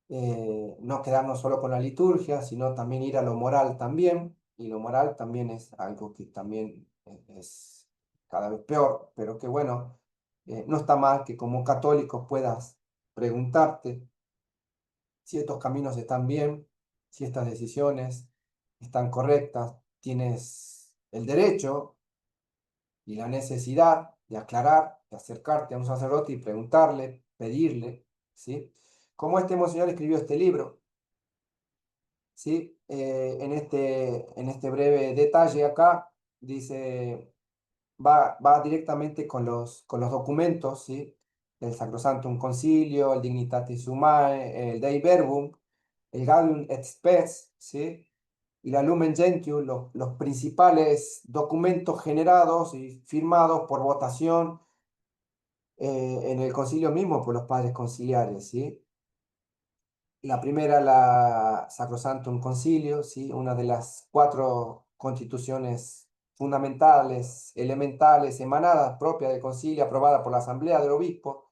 No quedarnos solo con la liturgia, sino también ir a lo moral también, y lo moral también es algo que también es cada vez peor, pero que bueno, no está mal que como católico puedas preguntarte si estos caminos están bien, si estas decisiones están correctas, tienes el derecho y la necesidad de aclarar, de acercarte a un sacerdote y preguntarle, pedirle, ¿sí? Como este monseñor escribió este libro, ¿sí? En este breve detalle acá, dice, va directamente con los documentos, ¿sí? El Sacrosanctum Concilio, el Dignitatis Humanae, el Dei Verbum, el Gaudium et Spes, ¿sí? Y la Lumen Gentium, los principales documentos generados y firmados por votación en el concilio mismo por los padres conciliares, ¿sí? La primera, la Sacrosanctum Concilio, ¿sí? Una de las cuatro constituciones fundamentales, elementales, emanadas, propia del concilio, aprobada por la Asamblea del Obispo,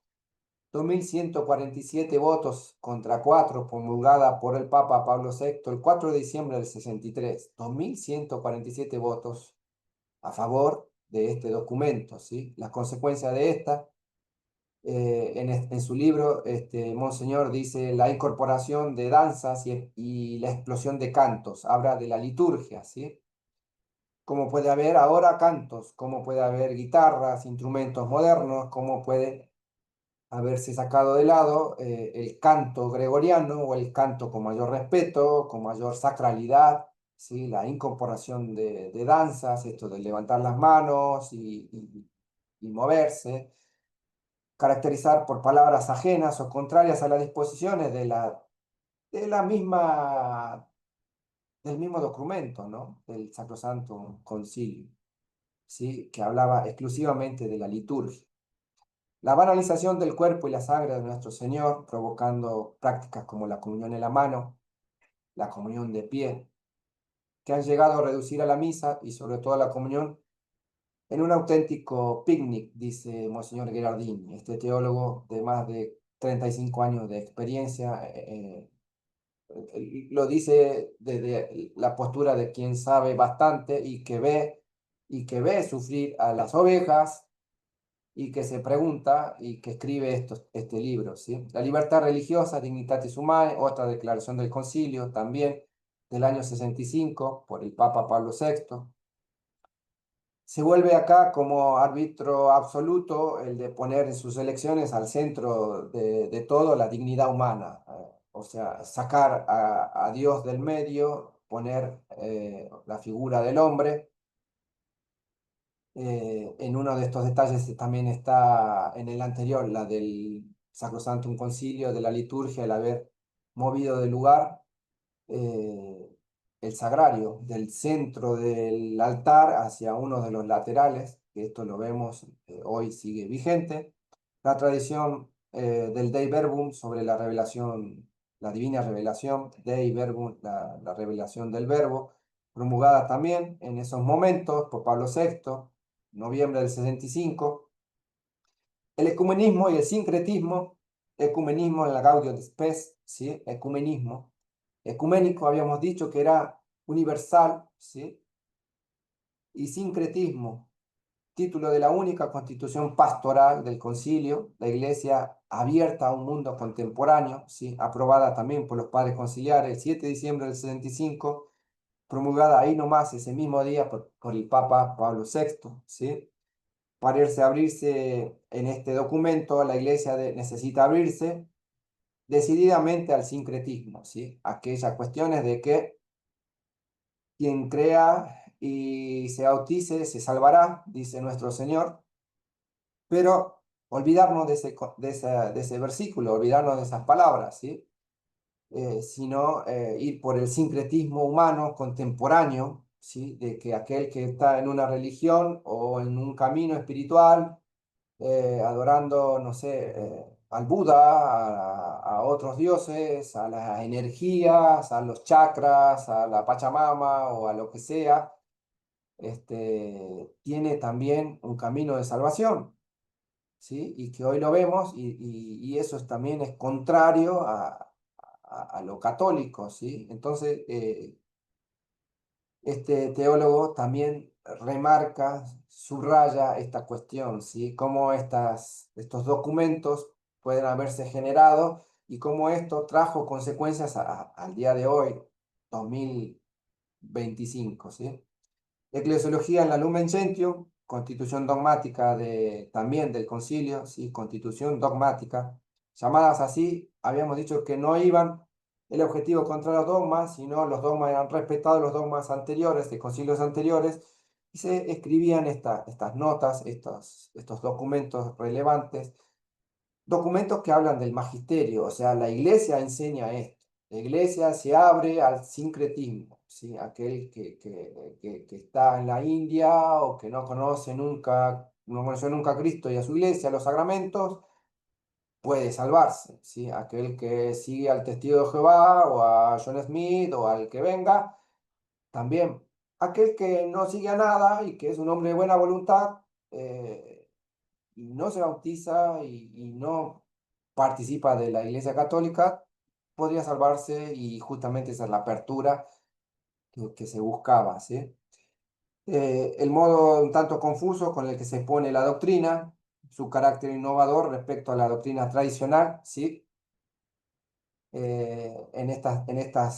2147 votos contra 4, promulgada por el Papa Pablo VI el 4 de diciembre del 63. 2147 votos a favor de este documento, ¿sí? Las consecuencias de esta en su libro, Monseñor dice la incorporación de danzas y la explosión de cantos. Habla de la liturgia, ¿sí? Cómo puede haber ahora cantos, cómo puede haber guitarras, instrumentos modernos, cómo puede haberse sacado de lado el canto gregoriano o el canto con mayor respeto, con mayor sacralidad, ¿sí? La incorporación de danzas, esto de levantar las manos y moverse caracterizar por palabras ajenas o contrarias a las disposiciones de la misma, del mismo documento, ¿no? Del Sacrosanto Concilio, ¿sí? Que hablaba exclusivamente de la liturgia. La banalización del cuerpo y la sangre de nuestro Señor, provocando prácticas como la comunión en la mano, la comunión de pie, que han llegado a reducir a la misa y sobre todo a la comunión en un auténtico picnic, dice Monseñor Gherardini, este teólogo de más de 35 años de experiencia, lo dice desde la postura de quien sabe bastante y que ve sufrir a las ovejas y que se pregunta y que escribe este libro, ¿sí? La libertad religiosa, Dignitatis Humanae, otra declaración del concilio, también del año 65 por el Papa Pablo VI. Se vuelve acá como árbitro absoluto el de poner en sus elecciones al centro de todo la dignidad humana, o sea, sacar a Dios del medio, poner la figura del hombre. En uno de estos detalles también está en el anterior, la del Sacrosanctum Concilio, de la liturgia, el haber movido del lugar eh, el sagrario del centro del altar hacia uno de los laterales, que esto lo vemos hoy sigue vigente. La tradición del Dei Verbum sobre la revelación, la divina revelación, Dei Verbum, la revelación del verbo, promulgada también en esos momentos por Pablo VI, noviembre del 65. El ecumenismo y el sincretismo, ecumenismo en la Gaudium et Spes, ¿sí? Ecumenismo. Ecuménico habíamos dicho que era universal, ¿sí? y sincretismo, título de la única constitución pastoral del concilio, la Iglesia abierta a un mundo contemporáneo, ¿sí? Aprobada también por los padres conciliares el 7 de diciembre del 65, promulgada ahí nomás ese mismo día por el Papa Pablo VI, ¿sí? Para irse a abrirse en este documento, la Iglesia necesita abrirse decididamente al sincretismo, ¿sí? Aquellas cuestiones de que quien crea y se bautice se salvará, dice nuestro Señor, pero olvidarnos de ese versículo, olvidarnos de esas palabras, ¿sí? Sino ir por el sincretismo humano contemporáneo, ¿sí? De que aquel que está en una religión o en un camino espiritual, adorando, no sé, al Buda, a otros dioses, a las energías, a los chakras, a la Pachamama o a lo que sea, tiene también un camino de salvación, ¿sí? Y que hoy lo vemos y eso también es contrario a lo católico, ¿sí? Entonces, este teólogo también remarca, subraya esta cuestión, ¿sí? Cómo estos documentos pueden haberse generado y cómo esto trajo consecuencias al día de hoy, 2025, ¿sí? Eclesiología en la Lumen Gentium, constitución dogmática también del concilio, ¿sí? Constitución dogmática, llamadas así, habíamos dicho que no iban el objetivo contra los dogmas, sino los dogmas eran respetados, los dogmas anteriores, de concilios anteriores, y se escribían estas notas, estos documentos relevantes, documentos que hablan del magisterio, o sea, la iglesia enseña esto. La iglesia se abre al sincretismo, ¿sí? Aquel que está en la India o que no conoce nunca, no conoció nunca a Cristo y a su iglesia, a los sacramentos, puede salvarse, ¿sí? Aquel que sigue al testigo de Jehová o a John Smith o al que venga, también. Aquel que no sigue a nada y que es un hombre de buena voluntad, y no se bautiza y no participa de la Iglesia Católica, podría salvarse y justamente esa es la apertura que se buscaba, ¿sí? El modo un tanto confuso con el que se expone la doctrina, su carácter innovador respecto a la doctrina tradicional, ¿sí? En esta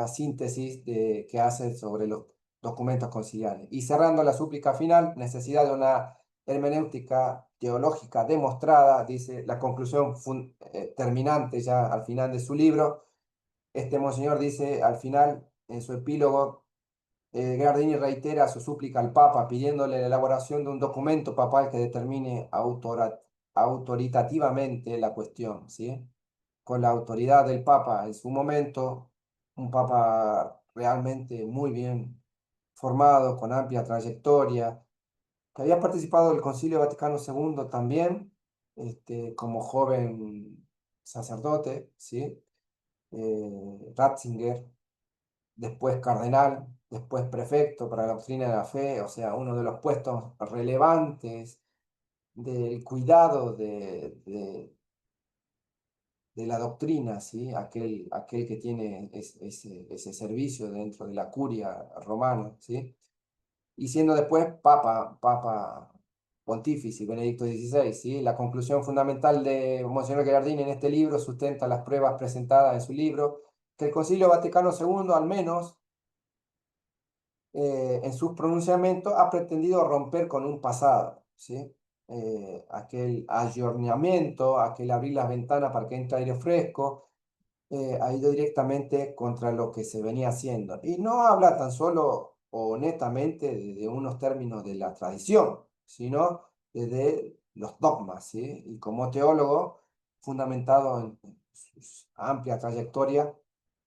síntesis que hace sobre los documentos conciliares. Y cerrando la súplica final, necesidad de una hermenéutica teológica demostrada, dice la conclusión terminante ya al final de su libro. Este monseñor dice al final, en su epílogo, Gardini reitera su súplica al Papa pidiéndole la elaboración de un documento papal que determine autoritativamente la cuestión, ¿sí? Con la autoridad del Papa en su momento, un Papa realmente muy bien formado, con amplia trayectoria, que había participado del Concilio Vaticano II también, como joven sacerdote, ¿sí? Ratzinger, después cardenal, después prefecto para la doctrina de la fe, o sea, uno de los puestos relevantes del cuidado de la doctrina, ¿sí? Aquel que tiene ese servicio dentro de la curia romana, ¿sí? Y siendo después Papa Pontífice Benedicto XVI, ¿sí? La conclusión fundamental de Monseñor Gherardini en este libro sustenta las pruebas presentadas en su libro, que el Concilio Vaticano II, al menos en sus pronunciamientos, ha pretendido romper con un pasado, ¿sí? Aquel ayornamiento, aquel abrir las ventanas para que entre aire fresco, ha ido directamente contra lo que se venía haciendo. Y no habla tan solo o netamente de unos términos de la tradición, sino desde los dogmas, ¿sí? Y como teólogo, fundamentado en su amplia trayectoria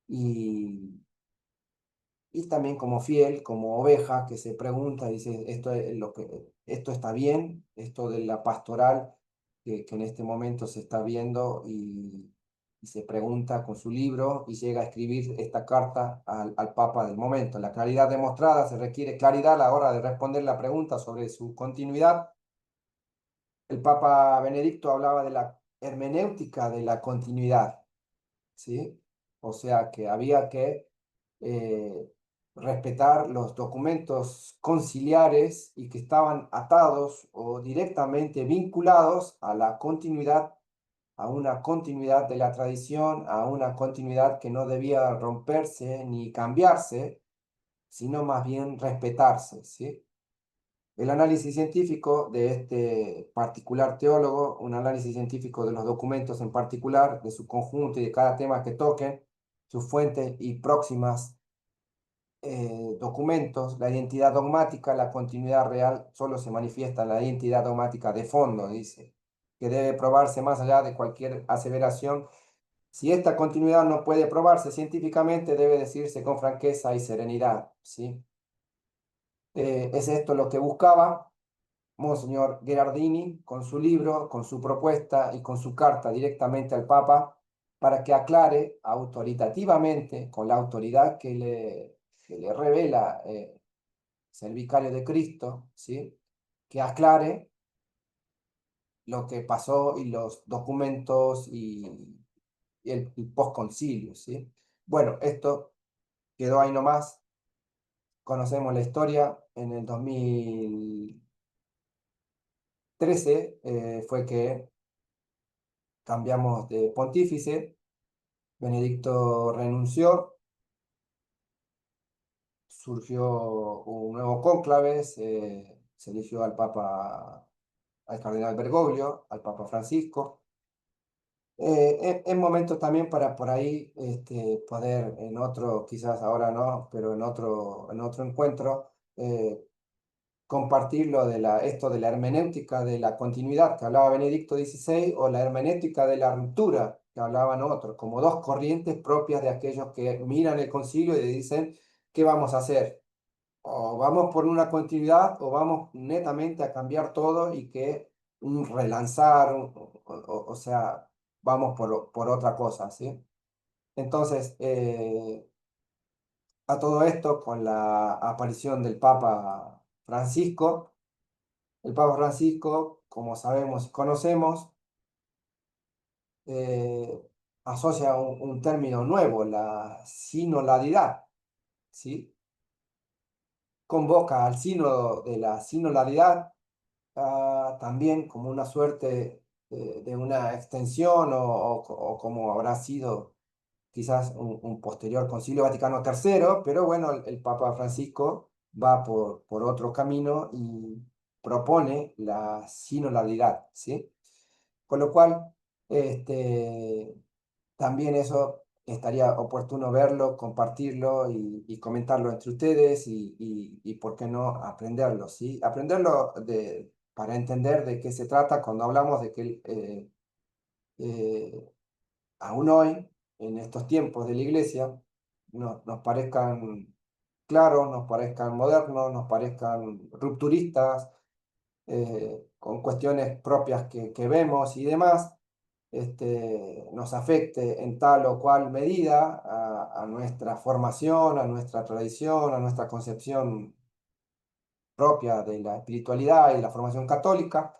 y también como fiel, como oveja que se pregunta, dice, esto está bien, esto de la pastoral que en este momento se está viendo y se pregunta con su libro y llega a escribir esta carta al Papa del momento. La claridad demostrada, se requiere claridad a la hora de responder la pregunta sobre su continuidad. El Papa Benedicto hablaba de la hermenéutica de la continuidad, ¿sí? O sea que había que eh, respetar los documentos conciliares y que estaban atados o directamente vinculados a la continuidad, a una continuidad de la tradición, a una continuidad que no debía romperse ni cambiarse, sino más bien respetarse, ¿sí? El análisis científico de este particular teólogo, un análisis científico de los documentos en particular, de su conjunto y de cada tema que toquen, sus fuentes y próximas documentos, la identidad dogmática, la continuidad real, solo se manifiesta en la identidad dogmática de fondo, dice, que debe probarse más allá de cualquier aseveración. Si esta continuidad no puede probarse científicamente, debe decirse con franqueza y serenidad, ¿sí? Es esto lo que buscaba Monseñor Gherardini con su libro, con su propuesta y con su carta directamente al Papa para que aclare autoritativamente, con la autoridad que le revela es el vicario de Cristo, ¿sí? Que aclare lo que pasó y los documentos y el postconcilio, ¿sí? Bueno, esto quedó ahí nomás. Conocemos la historia. En el 2013 fue que cambiamos de pontífice. Benedicto renunció, surgió un nuevo cónclave, se eligió al Papa, al cardenal Bergoglio, al Papa Francisco. En momentos también para por ahí poder en otro, quizás ahora no, pero en otro encuentro, compartir esto de la hermenéutica de la continuidad que hablaba Benedicto XVI o la hermenéutica de la ruptura que hablaban otros, como dos corrientes propias de aquellos que miran el concilio y dicen, ¿qué vamos a hacer? O vamos por una continuidad o vamos netamente a cambiar todo y que un relanzar, o sea, vamos por otra cosa, ¿sí? Entonces, a todo esto, con la aparición del Papa Francisco, el Papa Francisco, como sabemos y conocemos, eh, asocia un término nuevo, la sinodalidad, ¿sí? Convoca al sínodo de la sinodalidad también como una suerte de una extensión o como habrá sido quizás un posterior Concilio Vaticano III, pero bueno, el Papa Francisco va por otro camino y propone la sinodalidad, ¿sí? Con lo cual, este, también eso estaría oportuno verlo, compartirlo y comentarlo entre ustedes y por qué no aprenderlo, ¿sí? Aprenderlo para entender de qué se trata cuando hablamos de que eh, aún hoy, en estos tiempos de la iglesia, nos parezcan claros, nos parezcan modernos, nos parezcan rupturistas, con cuestiones propias que vemos y demás, nos afecte en tal o cual medida a nuestra formación, a nuestra tradición, a nuestra concepción propia de la espiritualidad y la formación católica,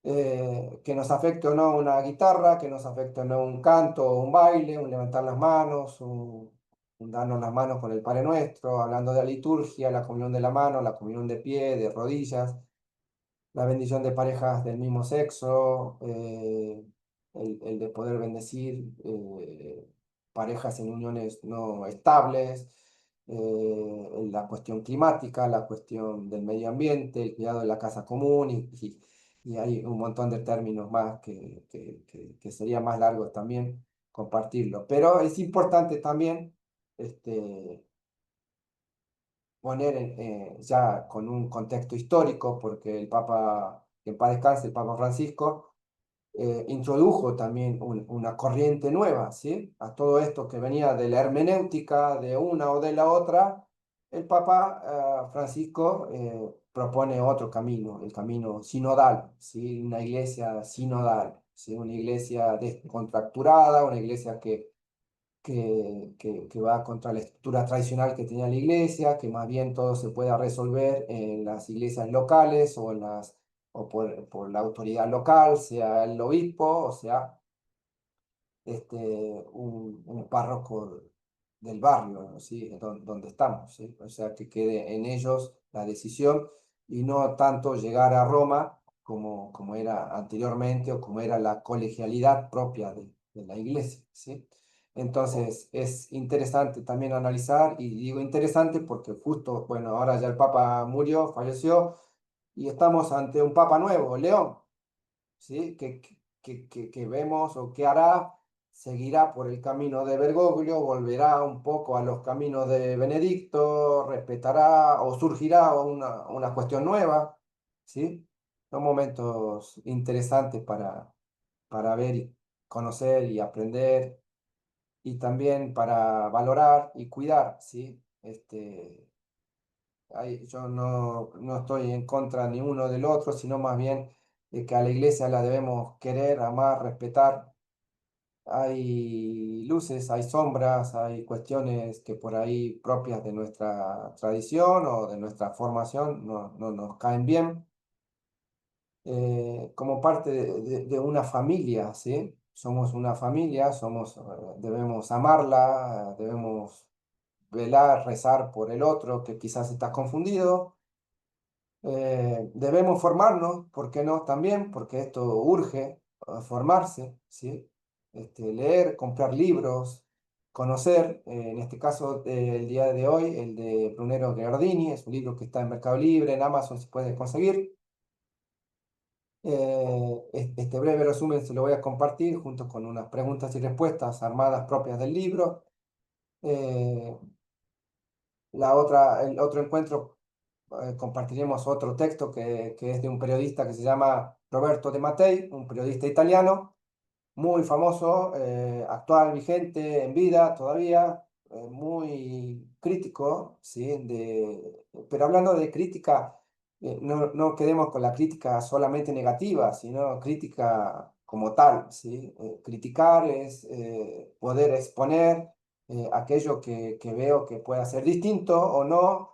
que nos afecte o no una guitarra, que nos afecte o no un canto o un baile, un levantar las manos, un darnos las manos con el Padre Nuestro, hablando de la liturgia, la comunión de la mano, la comunión de pie, de rodillas, la bendición de parejas del mismo sexo, el de poder bendecir parejas en uniones no estables, la cuestión climática, la cuestión del medio ambiente, el cuidado de la casa común y hay un montón de términos más que sería más largo también compartirlo. Pero es importante también poner ya con un contexto histórico, porque el Papa, que en paz descanse, el Papa Francisco, introdujo también una corriente nueva, ¿sí? A todo esto que venía de la hermenéutica de una o de la otra, el Papa Francisco propone otro camino, el camino sinodal, ¿sí? Una iglesia sinodal, ¿sí? Una iglesia descontracturada, una iglesia que va contra la estructura tradicional que tenía la iglesia, que más bien todo se pueda resolver en las iglesias locales o por la autoridad local, sea el obispo o sea un párroco del barrio, ¿sí? Donde estamos, ¿sí? O sea, que quede en ellos la decisión y no tanto llegar a Roma como era anteriormente o como era la colegialidad propia de la iglesia, ¿sí? Entonces, es interesante también analizar, y digo interesante porque justo, bueno, ahora ya el Papa murió, falleció, y estamos ante un Papa nuevo, León, ¿sí? Que vemos o que hará, seguirá por el camino de Bergoglio, volverá un poco a los caminos de Benedicto, respetará o surgirá una cuestión nueva, ¿sí? Son momentos interesantes para ver y conocer y aprender y también para valorar y cuidar, ¿sí? Yo no estoy en contra ni uno del otro, sino más bien de que a la iglesia la debemos querer, amar, respetar. Hay luces, hay sombras, hay cuestiones que por ahí propias de nuestra tradición o de nuestra formación no nos caen bien. Como parte de una familia, ¿sí? Somos una familia, debemos amarla, debemos velar, rezar por el otro que quizás está confundido. Debemos formarnos, ¿por qué no? También, porque esto urge formarse, ¿sí? Leer, comprar libros, conocer, en este caso, el día de hoy, el de Brunero Gherardini, es un libro que está en Mercado Libre, en Amazon se puede conseguir. Este breve resumen se lo voy a compartir junto con unas preguntas y respuestas armadas propias del libro. Eh, el otro encuentro compartiremos otro texto que es de un periodista que se llama Roberto De Mattei, un periodista italiano, muy famoso, actual, vigente, en vida todavía, muy crítico, ¿sí? Pero hablando de crítica, no quedemos con la crítica solamente negativa, sino crítica como tal, ¿sí? Criticar es poder exponer aquello que veo que pueda ser distinto o no.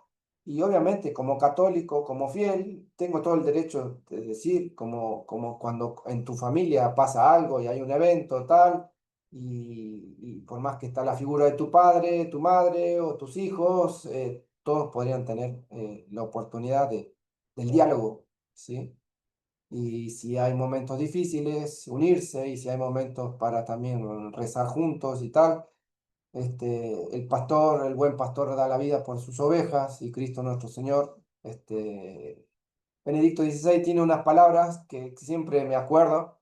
Y obviamente como católico, como fiel, tengo todo el derecho de decir, como cuando en tu familia pasa algo y hay un evento tal, y por más que está la figura de tu padre, tu madre o tus hijos, todos podrían tener la oportunidad del diálogo, ¿sí? Y si hay momentos difíciles, unirse, y si hay momentos para también rezar juntos y tal. El pastor, el buen pastor da la vida por sus ovejas y Cristo nuestro Señor. Benedicto XVI tiene unas palabras que siempre me acuerdo,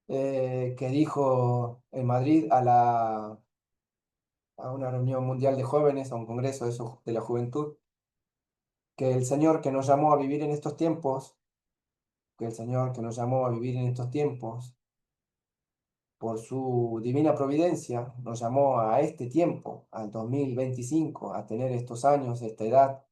que dijo en Madrid a una reunión mundial de jóvenes, a un congreso de la juventud, que el Señor que nos llamó a vivir en estos tiempos, que el Señor que nos llamó a vivir en estos tiempos, por su divina providencia, nos llamó a este tiempo, al 2025, a tener estos años, esta edad.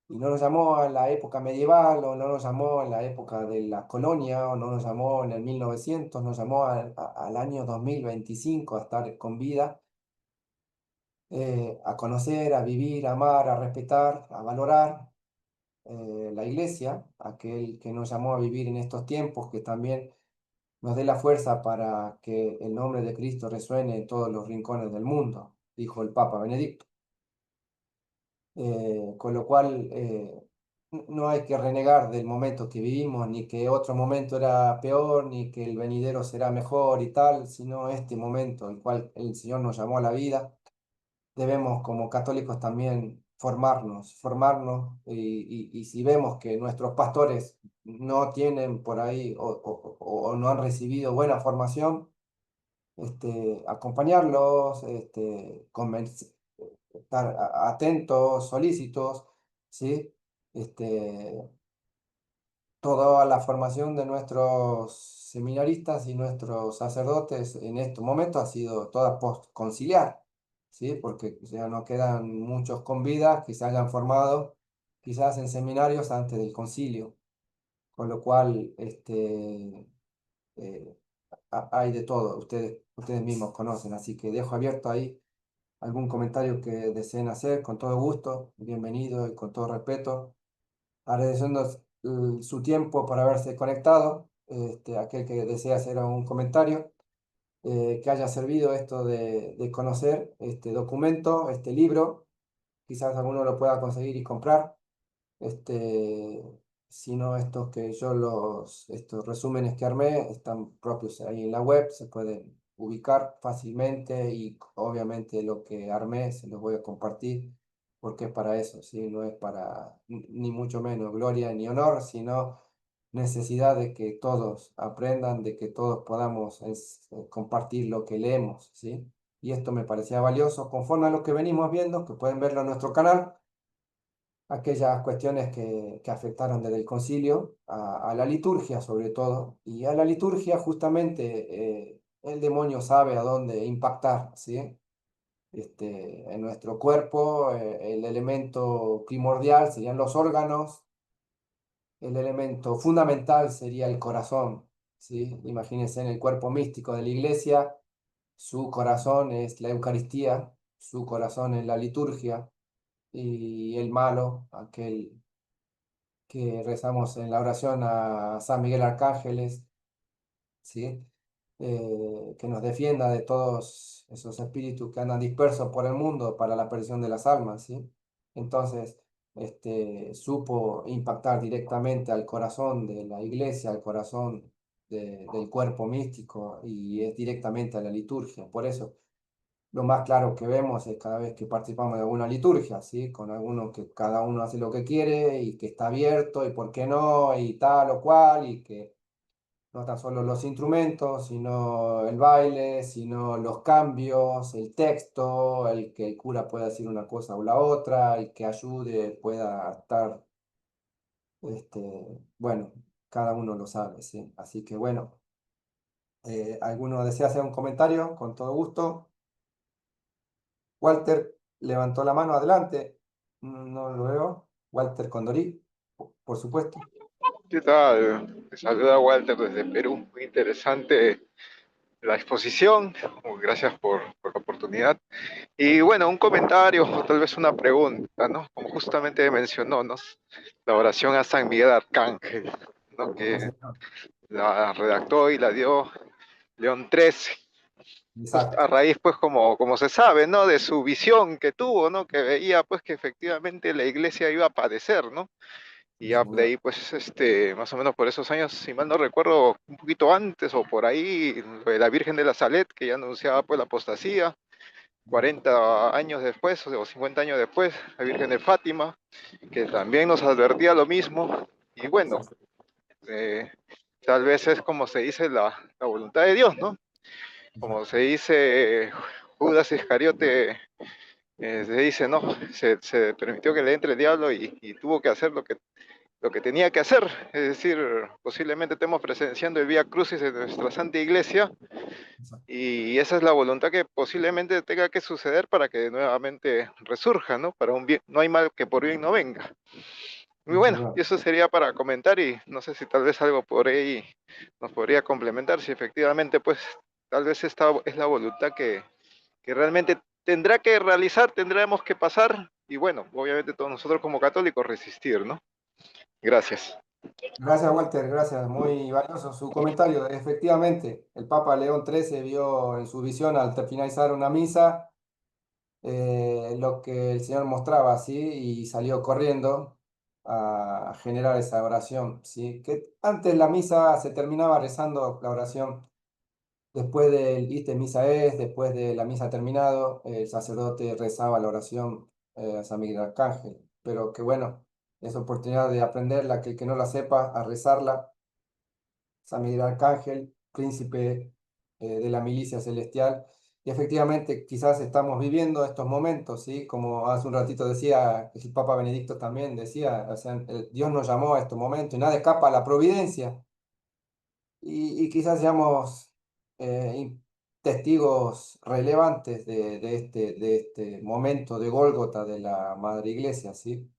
Y no nos llamó en la época medieval, o no nos llamó en la época de la colonia, o no nos llamó en el 1900, nos llamó al año 2025 a estar con vida, a conocer, a vivir, a amar, a respetar, a valorar la iglesia, aquel que nos llamó a vivir en estos tiempos, que también nos dé la fuerza para que el nombre de Cristo resuene en todos los rincones del mundo, dijo el Papa Benedicto. Con lo cual, no hay que renegar del momento que vivimos, ni que otro momento era peor, ni que el venidero será mejor y tal, sino este momento, el cual el Señor nos llamó a la vida. Debemos como católicos también formarnos, y si vemos que nuestros pastores no tienen por ahí o no han recibido buena formación, acompañarlos, estar atentos, solícitos, ¿sí? Este, Toda la formación de nuestros seminaristas y nuestros sacerdotes en este momento ha sido toda post-conciliar, ¿sí? Porque ya no quedan muchos con vida que se hayan formado quizás en seminarios antes del concilio, con lo cual eh, hay de todo, ustedes mismos conocen, así que dejo abierto ahí algún comentario que deseen hacer, con todo gusto, bienvenido y con todo respeto, agradeciendo su tiempo por haberse conectado, aquel que desea hacer un comentario. que haya servido esto de conocer este documento, este libro. Quizás alguno lo pueda conseguir y comprar. Este, sino estos que yo estos resúmenes que armé están propios ahí en la web, se pueden ubicar fácilmente y obviamente lo que armé se los voy a compartir porque es para eso, ¿sí? No es para ni mucho menos gloria ni honor, sino necesidad de que todos aprendan, de que todos podamos compartir lo que leemos, ¿sí? Y esto me parecía valioso conforme a lo que venimos viendo, que pueden verlo en nuestro canal aquellas cuestiones que afectaron desde el concilio a la liturgia sobre todo. Y a la liturgia justamente el demonio sabe a dónde impactar, ¿sí? En nuestro cuerpo el elemento primordial serían los órganos, el elemento fundamental sería el corazón, ¿sí? Imagínense en el cuerpo místico de la iglesia, su corazón es la Eucaristía, su corazón es la liturgia y el malo, aquel que rezamos en la oración a San Miguel Arcángeles, ¿sí? Que nos defienda de todos esos espíritus que andan dispersos por el mundo para la perdición de las almas, ¿sí? Entonces, supo impactar directamente al corazón de la iglesia, al corazón del cuerpo místico y es directamente a la liturgia. Por eso lo más claro que vemos es cada vez que participamos de alguna liturgia, ¿sí? Con alguno que cada uno hace lo que quiere y que está abierto y por qué no y tal o cual y que no tan solo los instrumentos, sino el baile, sino los cambios, el texto, el que el cura pueda decir una cosa o la otra, el que ayude pueda estar, bueno, cada uno lo sabe, ¿sí? Así que bueno, ¿alguno desea hacer un comentario? Con todo gusto. Walter levantó la mano adelante. No lo veo. Walter Condorí, por supuesto. ¿Qué tal? Te saluda Walter desde Perú. Muy interesante la exposición. Gracias por la oportunidad. Y bueno, un comentario o tal vez una pregunta, ¿no? Como justamente mencionó, ¿no? La oración a San Miguel Arcángel, ¿no? Sí, Que señor. la redactó y la dio León XIII. Justo Exacto. a raíz, pues, como se sabe, ¿no? De su visión que tuvo, ¿no? Que veía, pues, que efectivamente la iglesia iba a padecer, ¿no? Y Sí, ya sin de duda. ahí, pues, más o menos por esos años, si mal no recuerdo, un poquito antes o por ahí, lo de la Virgen de la Salet, que ya anunciaba pues la apostasía, 40 años después o 50 años después, la Virgen de Fátima, que también nos advertía lo mismo. Y Sí, bueno, sí. eh, tal vez es como se dice la voluntad de Dios, ¿no? Como Exacto. se dice, Judas Iscariote, se dice, ¿no? Se permitió que le entre el diablo y tuvo que hacer lo que tenía que hacer, es decir, posiblemente estemos presenciando el Vía Crucis de nuestra Santa Iglesia Exacto. y esa es la voluntad que posiblemente tenga que suceder para que nuevamente resurja, ¿no? Para un bien, no hay mal que por bien no venga. Muy Sí, sin bueno, duda. y eso sería para comentar y no sé si tal vez algo por ahí nos podría complementar, si efectivamente pues tal vez esta es la voluntad que realmente tendrá que realizar, tendremos que pasar y bueno, obviamente todos nosotros como católicos resistir, ¿no? Gracias. Gracias, Walter. Gracias. Muy valioso su comentario. Efectivamente, el Papa León XIII vio en su visión al finalizar una misa lo que el Señor mostraba, ¿sí? Y salió corriendo a generar esa oración, ¿sí? Que antes la misa se terminaba rezando la oración. Después del ite misa es, después de la misa terminado, el sacerdote rezaba la oración a San Miguel Arcángel. Pero que bueno, es oportunidad de aprenderla, que el que no la sepa, a rezarla. San Miguel Arcángel, príncipe de la milicia celestial. Y efectivamente, quizás estamos viviendo estos momentos, ¿sí? Como hace un ratito decía, el Papa Benedicto también decía, o sea, Dios nos llamó a estos momentos y nada escapa a la providencia. Y quizás seamos testigos relevantes de este momento de Gólgota de la Madre Iglesia, ¿sí?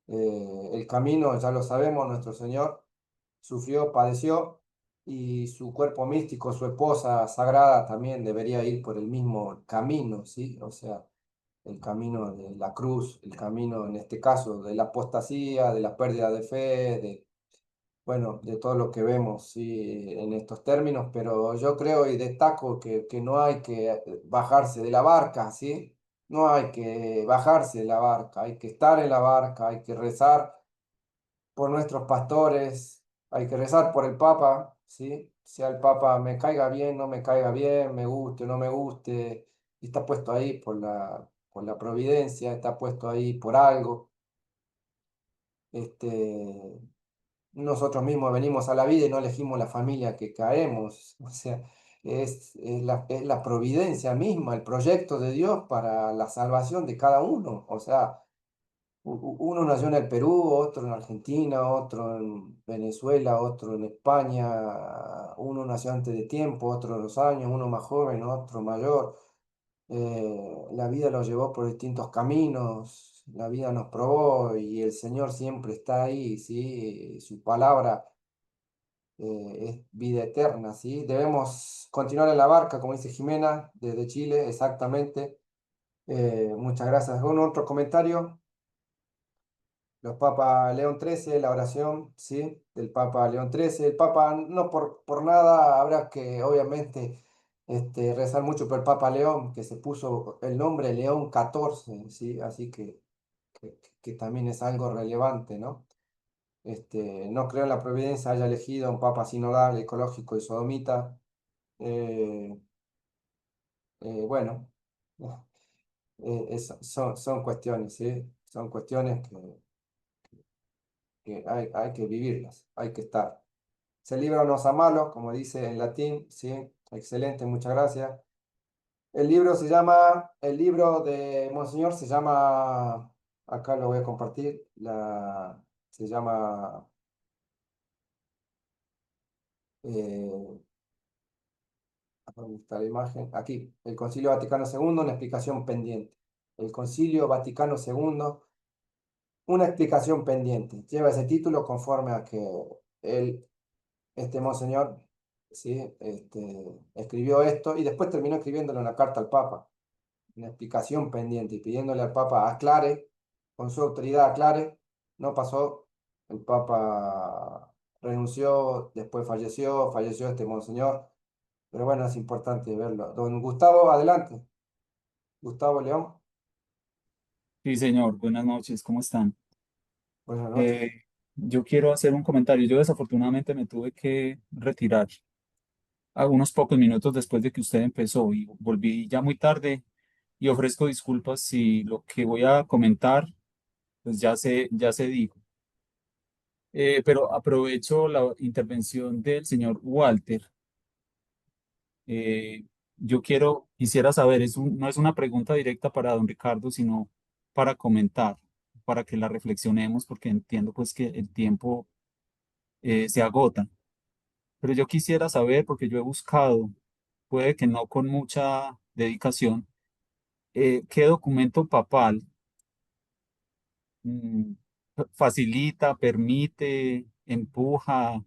El camino, ya lo sabemos, nuestro Señor sufrió, padeció y su cuerpo místico, su esposa sagrada también debería ir por el mismo camino, ¿sí? O sea, el camino de la cruz, el camino en este caso de la apostasía, de la pérdida de fe, bueno, de todo lo que vemos, sí, en estos términos, pero yo creo y destaco que no hay que bajarse de la barca, ¿sí? No hay que bajarse de la barca, hay que estar en la barca, hay que rezar por nuestros pastores, hay que rezar por el Papa, ¿sí? Sea el Papa me caiga bien, no me caiga bien, me guste o no me guste, está puesto ahí por la providencia, está puesto ahí por algo. Este, nosotros mismos venimos a la vida y no elegimos la familia que caemos. O sea, es la providencia misma, el proyecto de Dios para la salvación de cada uno. O sea, uno nació en el Perú, otro en Argentina, otro en Venezuela, otro en España, uno nació antes de tiempo, otro de los años, uno más joven, otro mayor. La vida los llevó por distintos caminos, la vida nos probó y el Señor siempre está ahí, ¿sí? Su palabra es vida eterna, ¿sí? Debemos continuar en la barca, como dice Jimena, desde Chile, exactamente. Muchas gracias. ¿Algún otro comentario? Los Papa León XIII, la oración, ¿sí? Del Papa León XIII. El Papa, no por nada, habrá que, obviamente, rezar mucho por el Papa León, que se puso el nombre León XIV, ¿sí? Así que también es algo relevante, ¿no? No creo en la providencia haya elegido a un Papa sinodal, ecológico y sodomita. Eh, bueno, son cuestiones, ¿sí? Son cuestiones que hay que vivirlas, hay que estar. Se libra nos a malo, como dice en latín, ¿sí? Excelente, muchas gracias. El libro de Monseñor se llama, acá lo voy a compartir, se llama, eh, ¿dónde está la imagen? Aquí, el Concilio Vaticano II, una explicación pendiente. El Concilio Vaticano II, una explicación pendiente. Lleva ese título conforme a que él, este monseñor, ¿sí? Escribió esto y después terminó escribiéndole una carta al Papa, una explicación pendiente y pidiéndole al Papa aclare, con su autoridad aclare. No pasó, el Papa renunció, después falleció este monseñor, pero bueno, es importante verlo. Don Gustavo, adelante. Gustavo León, Sí, señor, buenas noches, ¿cómo están? buenas noches. Eh, yo quiero hacer un comentario. Yo desafortunadamente me tuve que retirar a unos pocos minutos después de que usted empezó y volví ya muy tarde y ofrezco disculpas si lo que voy a comentar pues ya se dijo. Pero aprovecho la intervención del señor Walter. Eh, quisiera saber, no es una pregunta directa para don Ricardo, sino para comentar, para que la reflexionemos, porque entiendo pues que el tiempo se agota. Pero yo quisiera saber, porque yo he buscado, puede que no con mucha dedicación, qué documento papal mm, facilita, permite, empuja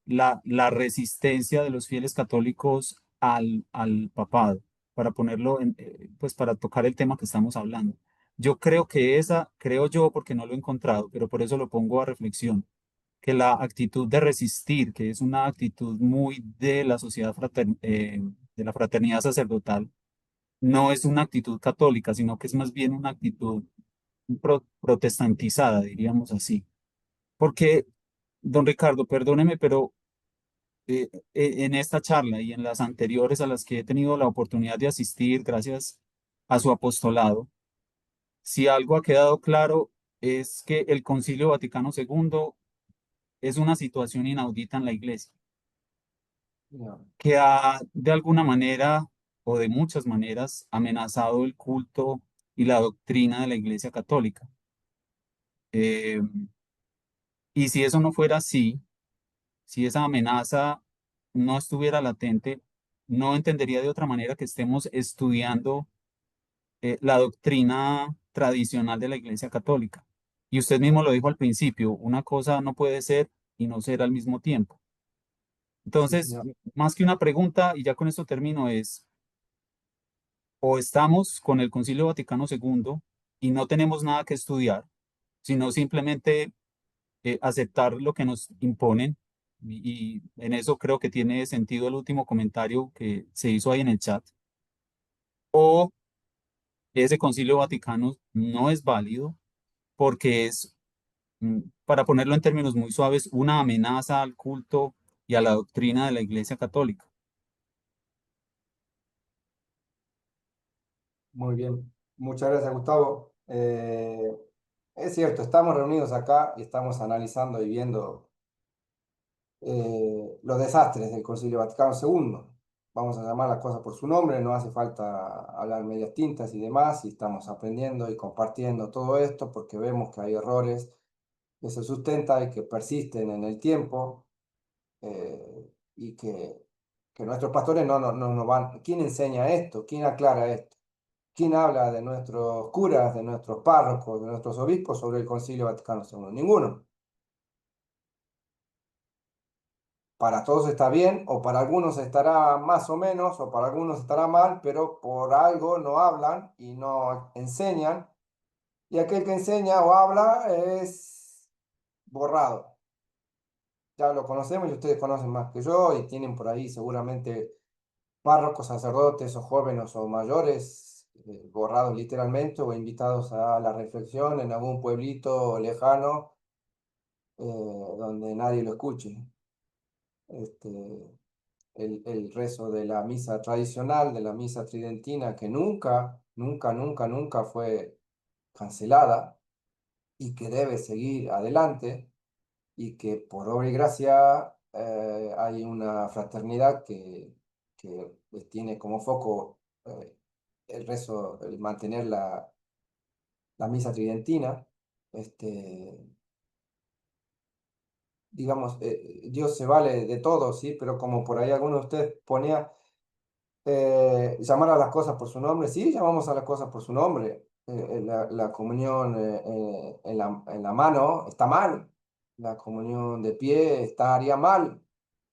la resistencia de los fieles católicos al papado, para ponerlo pues para tocar el tema que estamos hablando. Yo creo que creo yo porque no lo he encontrado, pero por eso lo pongo a reflexión, que la actitud de resistir, que es una actitud muy de la sociedad de la fraternidad sacerdotal, no es una actitud católica, sino que es más bien una actitud protestantizada, diríamos así. Porque, don Ricardo, perdóneme, pero en esta charla y en las anteriores a las que he tenido la oportunidad de asistir, gracias a su apostolado, si algo ha quedado claro es que el Concilio Vaticano II es una situación inaudita en la Iglesia, No, que ha de alguna manera o de muchas maneras amenazado el culto y la doctrina de la Iglesia Católica. Eh, y si eso no fuera así, si esa amenaza no estuviera latente, no entendería de otra manera que estemos estudiando la doctrina tradicional de la Iglesia Católica. Y usted mismo lo dijo al principio, una cosa no puede ser y no ser al mismo tiempo. sí, Entonces, no, más que una pregunta, y ya con esto termino, es, o estamos con el Concilio Vaticano II y no tenemos nada que estudiar, sino simplemente aceptar lo que nos imponen. Y en eso creo que tiene sentido el último comentario que se hizo ahí en el chat. O ese Concilio Vaticano no es válido porque es, para ponerlo en términos muy suaves, una amenaza al culto y a la doctrina de la Iglesia Católica. Muy bien. Muchas gracias, Gustavo. Es cierto, estamos reunidos acá y estamos analizando y viendo los desastres del Concilio Vaticano II. Vamos a llamar las cosas por su nombre, no hace falta hablar medias tintas y demás, y estamos aprendiendo y compartiendo todo esto porque vemos que hay errores que se sustentan y que persisten en el tiempo, y que nuestros pastores no van. ¿Quién enseña esto? ¿Quién aclara esto? ¿Quién habla de nuestros curas, de nuestros párrocos, de nuestros obispos sobre el Concilio Vaticano II? Ninguno. Para todos está bien, o para algunos estará más o menos, o para algunos estará mal, pero por algo no hablan y no enseñan, y aquel que enseña o habla es borrado. Ya lo conocemos y ustedes conocen más que yo y tienen por ahí seguramente párrocos, sacerdotes o jóvenes o mayores, borrados literalmente o invitados a la reflexión en algún pueblito lejano, donde nadie lo escuche. Este, el rezo de la misa tradicional, de la misa tridentina, que nunca, nunca, nunca, nunca fue cancelada y que debe seguir adelante, y que por obra y gracia hay una fraternidad que tiene como foco el rezo, el mantener la misa tridentina. Este, digamos, Dios se vale de todo, ¿sí? Pero como por ahí alguno de ustedes ponía, llamar a las cosas por su nombre, sí, llamamos a las cosas por su nombre. La comunión en la mano está mal, la comunión de pie estaría mal,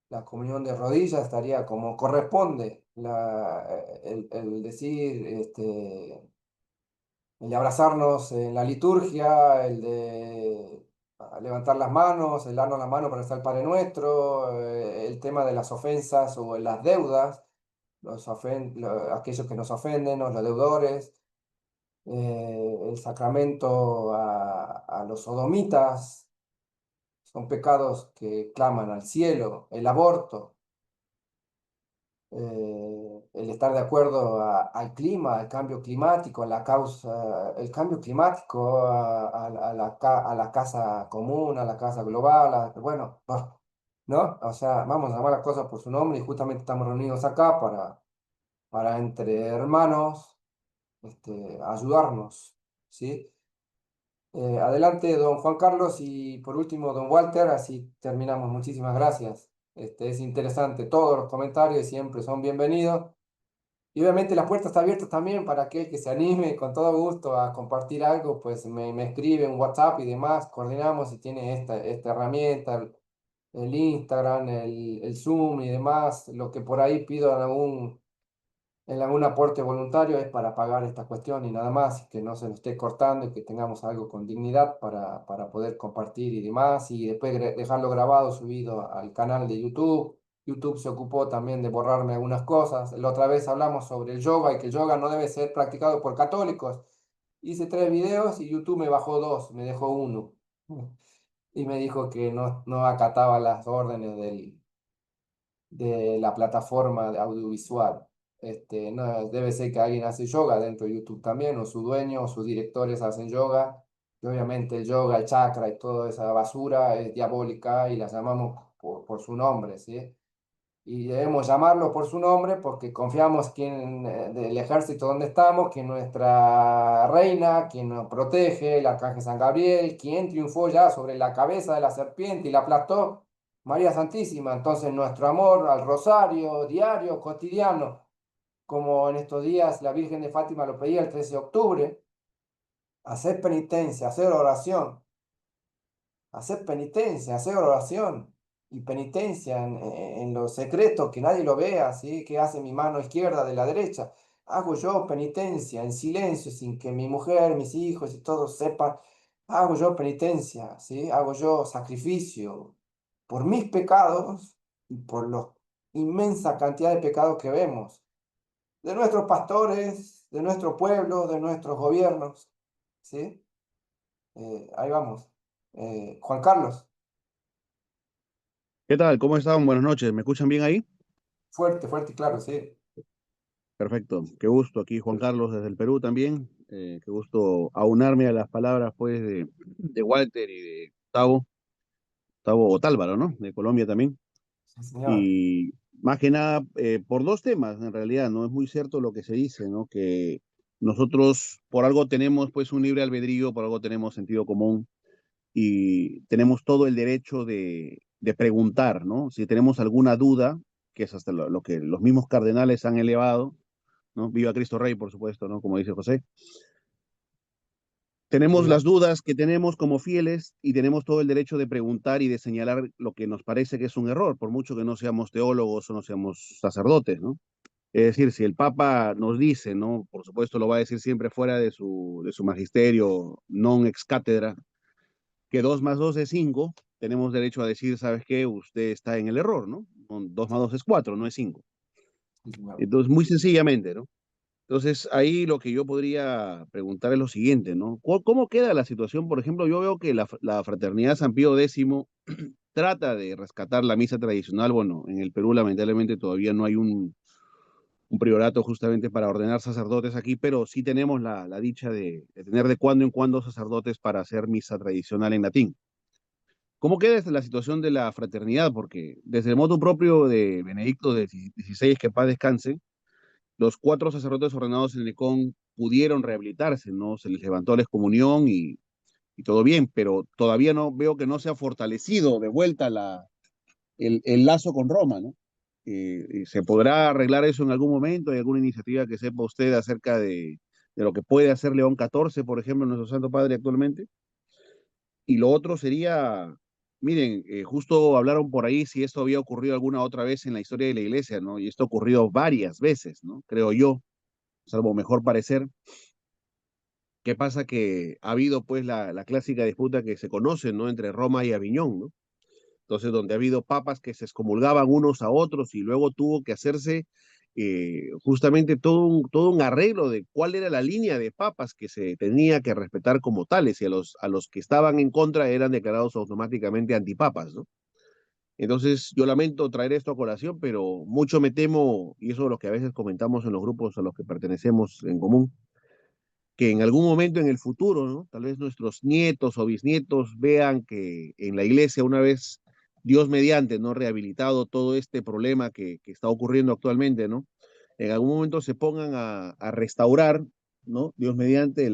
la comunión de rodillas estaría como corresponde, el decir, el de abrazarnos en la liturgia, el de levantar las manos, el darnos la mano para estar el Padre Nuestro, el tema de las ofensas o las deudas, aquellos que nos ofenden, los deudores, el sacramento a los sodomitas, son pecados que claman al cielo, el aborto, el estar de acuerdo al clima, al cambio climático, a la causa, el cambio climático, a la casa común, a la casa global, bueno, ¿no? O sea, vamos a llamar las cosas por su nombre y justamente estamos reunidos acá para entre hermanos, ayudarnos, ¿sí? Adelante, don Juan Carlos, y por último, don Walter, así terminamos. Muchísimas gracias. Es interesante, todos los comentarios siempre son bienvenidos. Y obviamente la puerta está abierta también para aquel que se anime con todo gusto a compartir algo, pues me escribe en WhatsApp y demás, coordinamos si tiene esta herramienta, el Instagram, el Zoom y demás. Lo que por ahí pido en algún aporte voluntario es para pagar esta cuestión y nada más, que no se nos esté cortando y que tengamos algo con dignidad para poder compartir y demás, y después dejarlo grabado, subido al canal de YouTube. YouTube se ocupó también de borrarme algunas cosas. La otra vez hablamos sobre el yoga y que el yoga no debe ser practicado por católicos. Hice 3 videos y YouTube me bajó 2, me dejó uno. Y me dijo que no acataba las órdenes de la plataforma audiovisual. No, debe ser que alguien hace yoga dentro de YouTube también, o su dueño o sus directores hacen yoga. Y obviamente el yoga, el chakra y toda esa basura es diabólica y la llamamos por su nombre, ¿sí? Y debemos llamarlo por su nombre porque confiamos del ejército donde estamos, que nuestra reina, quien nos protege, el arcángel San Gabriel, quien triunfó ya sobre la cabeza de la serpiente y la aplastó, María Santísima. Entonces nuestro amor al rosario diario, cotidiano, como en estos días la Virgen de Fátima lo pedía el 13 de octubre, hacer penitencia, hacer penitencia, hacer oración y penitencia en lo secreto, que nadie lo vea, ¿sí? ¿Qué hace mi mano izquierda de la derecha? Hago yo penitencia en silencio, sin que mi mujer, mis hijos y todos sepan hago yo penitencia, ¿sí? Hago yo sacrificio por mis pecados y por la inmensa cantidad de pecados que vemos, de nuestros pastores, de nuestro pueblo, de nuestros gobiernos, ¿sí? Ahí vamos. Juan Carlos, ¿Qué tal? ¿Cómo están? Buenas noches. ¿Me escuchan bien ahí? fuerte, fuerte y claro, sí. Perfecto. Qué gusto. Aquí Juan Carlos desde el Perú también. Qué gusto aunarme a las palabras pues de Walter y de Gustavo Otálvaro, ¿no? De Colombia también. Sí, señor. Y más que nada por dos temas, en realidad, ¿no? Es muy cierto lo que se dice, ¿no? Que nosotros por algo tenemos pues un libre albedrío, por algo tenemos sentido común y tenemos todo el derecho de preguntar, ¿no? Si tenemos alguna duda, que es hasta lo que los mismos cardenales han elevado, ¿no? Viva Cristo Rey, por supuesto, ¿no? Como dice José. Tenemos Viva. las dudas que tenemos como fieles y tenemos todo el derecho de preguntar y de señalar lo que nos parece que es un error, por mucho que no seamos teólogos o no seamos sacerdotes, ¿no? Es decir, si el Papa nos dice, ¿no? Por supuesto lo va a decir siempre fuera de su magisterio, non ex cátedra, que 2 más 2 es 5, tenemos derecho a decir, ¿sabes qué? Usted está en el error, ¿no? 2 más 2 es 4, no es 5. Sí, señor. Entonces, muy sencillamente, ¿no? Entonces, ahí lo que yo podría preguntar es lo siguiente, ¿no? ¿Cómo queda la situación? Por ejemplo, yo veo que la Fraternidad San Pío X trata de rescatar la misa tradicional. Bueno, en el Perú lamentablemente todavía no hay un priorato justamente para ordenar sacerdotes aquí, pero sí tenemos la dicha de tener de cuando en cuando sacerdotes para hacer misa tradicional en latín. ¿Cómo queda la situación de la fraternidad? Porque desde el motu propio de Benedicto XVI, que paz descanse, los 4 sacerdotes ordenados en Lecón pudieron rehabilitarse, ¿no? Se les levantó la excomunión y todo bien, pero todavía no veo que no se ha fortalecido de vuelta el lazo con Roma, ¿no? ¿Se podrá arreglar eso en algún momento? ¿Hay alguna iniciativa que sepa usted acerca de lo que puede hacer León XIV, por ejemplo, nuestro Santo Padre actualmente? Y lo otro sería, miren, justo hablaron por ahí si esto había ocurrido alguna otra vez en la historia de la iglesia, ¿no? Y esto ha ocurrido varias veces, ¿no? Creo yo, salvo mejor parecer. ¿Qué pasa? Que ha habido pues la clásica disputa que se conoce, ¿no? Entre Roma y Aviñón, ¿no? Entonces, donde ha habido papas que se excomulgaban unos a otros y luego tuvo que hacerse justamente todo un arreglo de cuál era la línea de papas que se tenía que respetar como tales y a los que estaban en contra eran declarados automáticamente antipapas, ¿no? Entonces, yo lamento traer esto a colación, pero mucho me temo, y eso es lo que a veces comentamos en los grupos a los que pertenecemos en común, que en algún momento en el futuro, ¿no? Tal vez nuestros nietos o bisnietos vean que en la iglesia una vez Dios mediante, ¿no? Rehabilitado todo este problema que está ocurriendo actualmente, ¿no? En algún momento se pongan a restaurar, ¿no? Dios mediante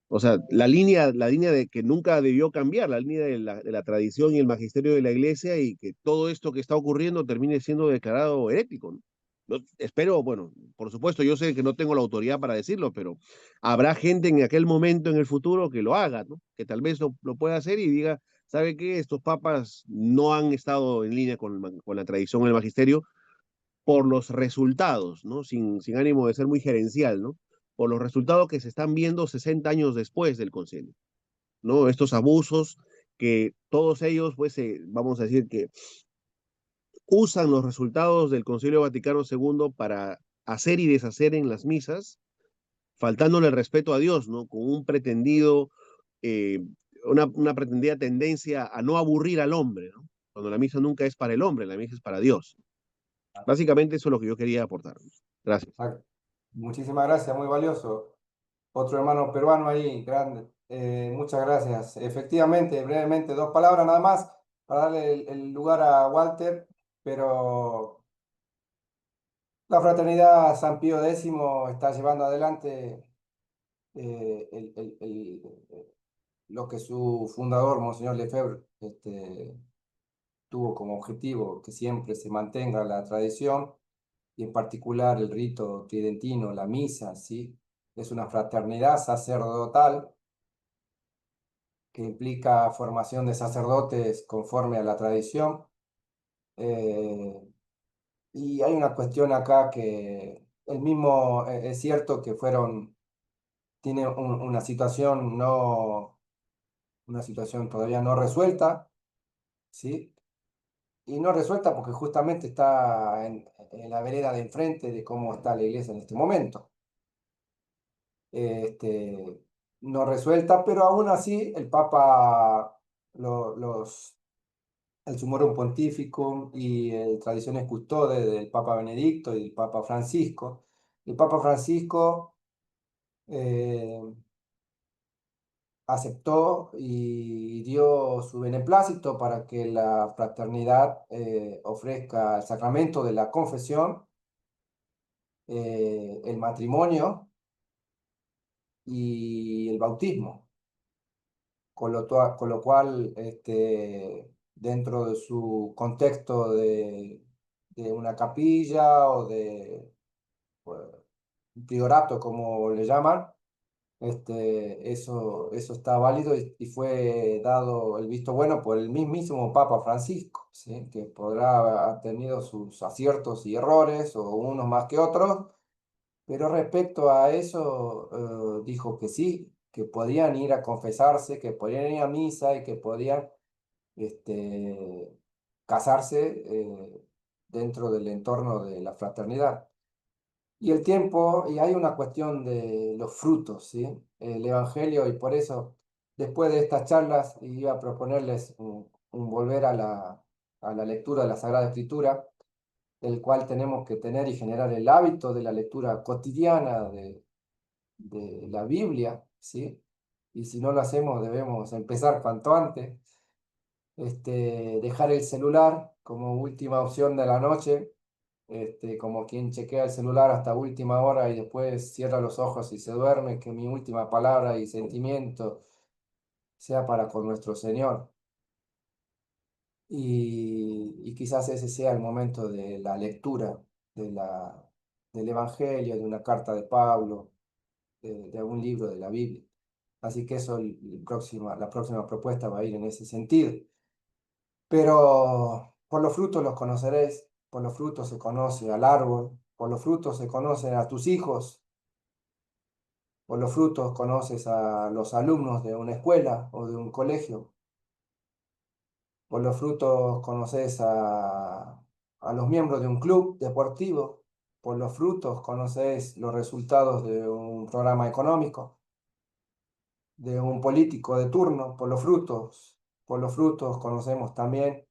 o sea, la línea de que nunca debió cambiar, la línea de la tradición y el magisterio de la iglesia y que todo esto que está ocurriendo termine siendo declarado herético, ¿no? Espero, bueno, por supuesto, yo sé que no tengo la autoridad para decirlo, pero habrá gente en aquel momento en el futuro que lo haga, ¿no? Que tal vez lo pueda hacer y diga, ¿sabe qué? Estos papas no han estado en línea con la tradición del magisterio por los resultados, ¿no? Sin ánimo de ser muy gerencial, ¿no? Por los resultados que se están viendo 60 años después del concilio, ¿no? Estos abusos que todos ellos, pues, vamos a decir que usan los resultados del Concilio Vaticano II para hacer y deshacer en las misas, faltándole el respeto a Dios, ¿no? Con un pretendido, eh, una pretendida tendencia a no aburrir al hombre, ¿no? Cuando la misa nunca es para el hombre, la misa es para Dios. Básicamente eso es lo que yo quería aportar. Gracias. Exacto. Muchísimas gracias, muy valioso. Otro hermano peruano ahí, grande. Muchas gracias. Efectivamente, brevemente, dos palabras nada más para darle el lugar a Walter, pero la Fraternidad San Pío X está llevando adelante lo que su fundador, Monseñor Lefebvre, tuvo como objetivo, que siempre se mantenga la tradición y en particular el rito tridentino, la misa, ¿sí? Es una fraternidad sacerdotal que implica formación de sacerdotes conforme a la tradición. Eh, y hay una cuestión acá que es cierto que fueron tiene una situación una situación todavía no resuelta, ¿sí? Y no resuelta porque justamente está en la vereda de enfrente de cómo está la iglesia en este momento. Este, no resuelta, pero aún así el Papa, el Sumorum Pontificum y el Traditiones Custodes del Papa Benedicto y del Papa Francisco. El Papa Francisco eh, aceptó y dio su beneplácito para que la fraternidad ofrezca el sacramento de la confesión, el matrimonio y el bautismo, con lo cual dentro de su contexto de una capilla o de pues, un priorato, como le llaman, eso está válido y fue dado el visto bueno por el mismísimo Papa Francisco, ¿sí? Que podrá haber tenido sus aciertos y errores, o unos más que otros, pero respecto a eso, dijo que sí, que podían ir a confesarse, que podían ir a misa y que podían este, casarse dentro del entorno de la fraternidad. Y el tiempo, y hay una cuestión de los frutos, ¿sí? El Evangelio, y por eso, después de estas charlas, iba a proponerles volver a la lectura de la Sagrada Escritura, el cual tenemos que tener y generar el hábito de la lectura cotidiana de la Biblia, ¿sí? Y si no lo hacemos, debemos empezar cuanto antes. Dejar el celular como última opción de la noche, como quien chequea el celular hasta última hora y después cierra los ojos y se duerme, que mi última palabra y sentimiento sea para con nuestro Señor. Y quizás ese sea el momento de la lectura de del Evangelio, de una carta de Pablo, de algún libro de la Biblia. Así que eso, la próxima propuesta va a ir en ese sentido. Pero por los frutos los conoceréis, por los frutos se conoce al árbol, por los frutos se conocen a tus hijos, por los frutos conoces a los alumnos de una escuela o de un colegio, por los frutos conoces a los miembros de un club deportivo, por los frutos conoces los resultados de un programa económico, de un político de turno, por los frutos conocemos también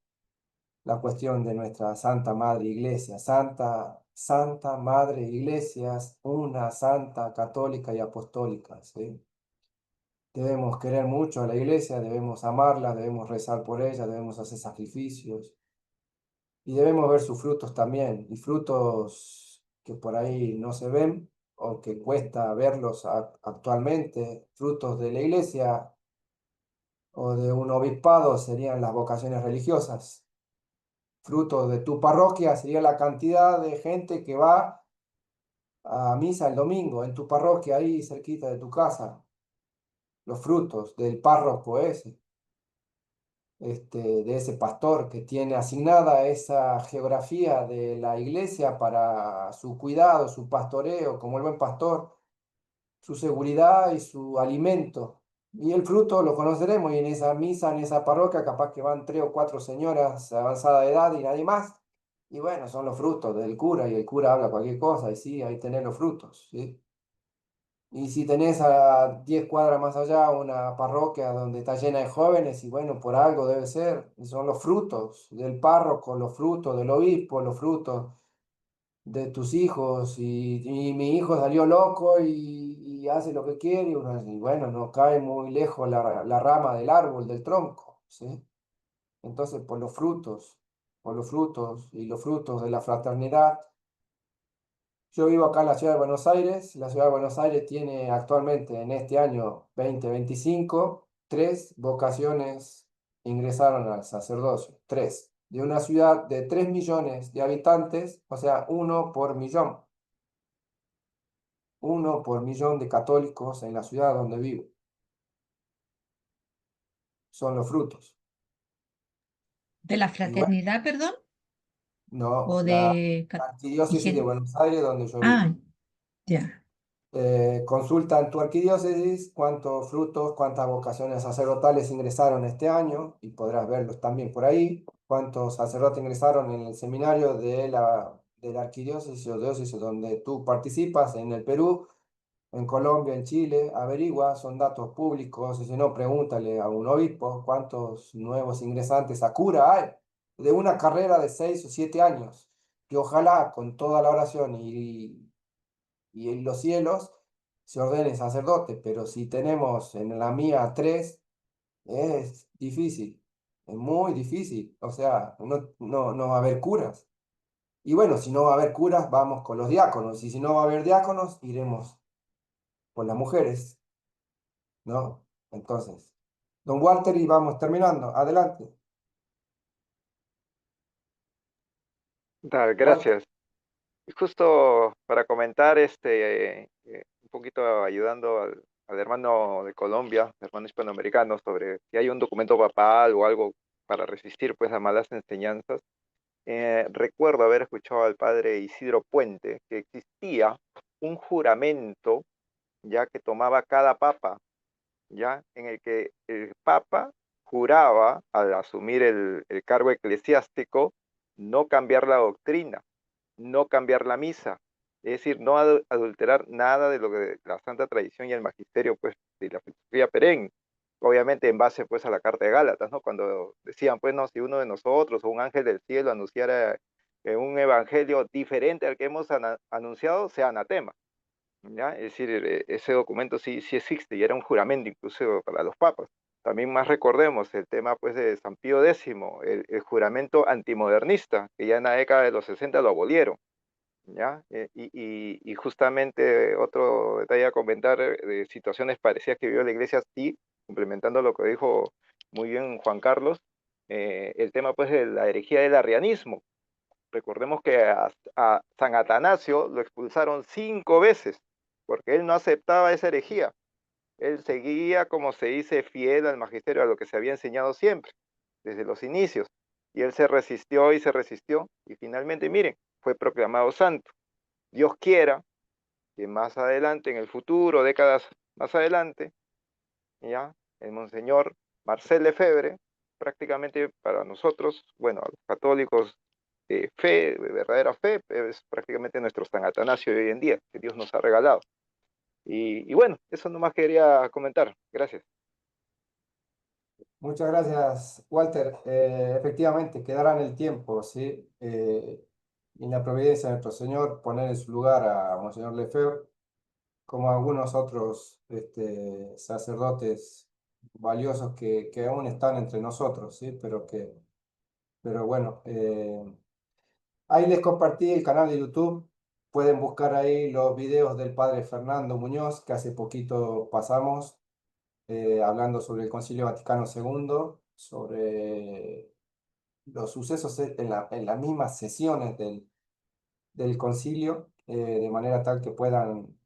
la cuestión de nuestra Santa Madre Iglesia, Santa Madre Iglesias, una santa católica y apostólica, ¿sí? Debemos querer mucho a la Iglesia, debemos amarla, debemos rezar por ella, debemos hacer sacrificios y debemos ver sus frutos también, y frutos que por ahí no se ven o que cuesta verlos actualmente, frutos de la Iglesia o de un obispado serían las vocaciones religiosas. Fruto de tu parroquia sería la cantidad de gente que va a misa el domingo en tu parroquia, ahí cerquita de tu casa. Los frutos del párroco ese, de ese pastor que tiene asignada esa geografía de la iglesia para su cuidado, su pastoreo, como el buen pastor, su seguridad y su alimento. Y el fruto lo conoceremos, y en esa misa, en esa parroquia, capaz que van 3 o 4 señoras de avanzada edad y nadie más. Y bueno, son los frutos del cura, y el cura habla cualquier cosa, y sí, ahí tenés los frutos, ¿sí? Y si tenés a 10 cuadras más allá una parroquia donde está llena de jóvenes, y bueno, por algo debe ser, y son los frutos del párroco, los frutos del obispo, los frutos de tus hijos, y mi hijo salió loco y hace lo que quiere, y y bueno, no cae muy lejos la rama del árbol, del tronco, ¿sí? Entonces, por los frutos y los frutos de la fraternidad. Yo vivo acá en la ciudad de Buenos Aires. La ciudad de Buenos Aires tiene actualmente, en este año 2025, 3 vocaciones ingresaron al sacerdocio. Tres. De una ciudad de 3 millones de habitantes, o sea, uno por millón. Uno por millón de católicos en la ciudad donde vivo. Son los frutos. ¿De la Y bueno, fraternidad, perdón? no, ¿O la de... arquidiócesis de Buenos Aires donde yo vivo. Ah, ya. Consulta en tu arquidiócesis cuántos frutos, cuántas vocaciones sacerdotales ingresaron este año y podrás verlos también por ahí. Cuántos sacerdotes ingresaron en el seminario de la arquidiócesis o diócesis donde tú participas en el Perú, en Colombia, en Chile. Averigua, son datos públicos. Y si no, pregúntale a un obispo cuántos nuevos ingresantes a cura hay de una carrera de 6 o 7 años. Que ojalá con toda la oración y en los cielos se ordene sacerdote, pero si tenemos en la mía 3, es difícil, es muy difícil, o sea, no va a haber curas. Y bueno, si no va a haber curas, vamos con los diáconos, y si no va a haber diáconos, iremos con las mujeres, ¿no? Entonces, don Walter, y vamos terminando, adelante. Walter. Gracias. Y justo para comentar, un poquito ayudando al hermano de Colombia, hermano hispanoamericano, sobre si hay un documento papal o algo para resistir pues a malas enseñanzas. Recuerdo haber escuchado al padre Isidro Puente que existía un juramento ya que tomaba cada papa, ya en el que el papa juraba al asumir el cargo eclesiástico no cambiar la doctrina, no cambiar la misa, es decir, no adulterar nada de lo que la santa tradición y el magisterio pues de la filosofía perenne, obviamente en base pues a la carta de Gálatas, ¿no? Cuando decían pues no, si uno de nosotros o un ángel del cielo anunciara un evangelio diferente al que hemos anunciado, sea anatema, ¿ya? Es decir, ese documento sí existe y era un juramento incluso para los papas. También más recordemos el tema pues de San Pío X, el juramento antimodernista, que ya en la década de los 60 lo abolieron, ¿ya? Y justamente otro detalle a comentar de situaciones parecidas que vivió la iglesia, sí, complementando lo que dijo muy bien Juan Carlos, el tema pues de la herejía del arrianismo. Recordemos que a San Atanasio lo expulsaron 5 veces porque él no aceptaba esa herejía. Él seguía, como se dice, fiel al magisterio, a lo que se había enseñado siempre, desde los inicios. Y él se resistió, y finalmente, miren, fue proclamado santo. Dios quiera que más adelante, en el futuro, décadas más adelante, ya, el monseñor Marcel Lefebvre, prácticamente para nosotros, bueno, a los católicos de fe, de verdadera fe, es prácticamente nuestro San Atanasio de hoy en día, que Dios nos ha regalado. Y bueno, eso nomás quería comentar. Gracias. Muchas gracias, Walter. Efectivamente, quedará en el tiempo, ¿sí? Y en la providencia de nuestro Señor, poner en su lugar a Monseñor Lefebvre, como algunos otros sacerdotes valiosos que aún están entre nosotros, ¿sí? Pero bueno, ahí les compartí el canal de YouTube. Pueden buscar ahí los videos del padre Fernando Muñoz, que hace poquito pasamos, hablando sobre el Concilio Vaticano II, sobre los sucesos en las mismas sesiones del concilio, de manera tal que puedan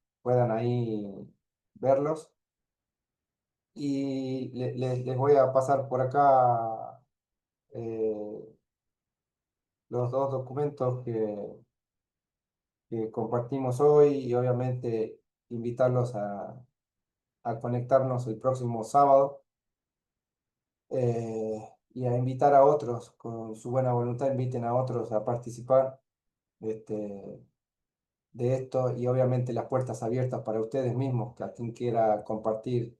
ahí verlos. Y les voy a pasar por acá eh, los dos documentos que compartimos hoy y obviamente invitarlos a conectarnos el próximo sábado, y a invitar a otros, con su buena voluntad, inviten a otros a participar este, de esto, y obviamente las puertas abiertas para ustedes mismos, que a quien quiera compartir,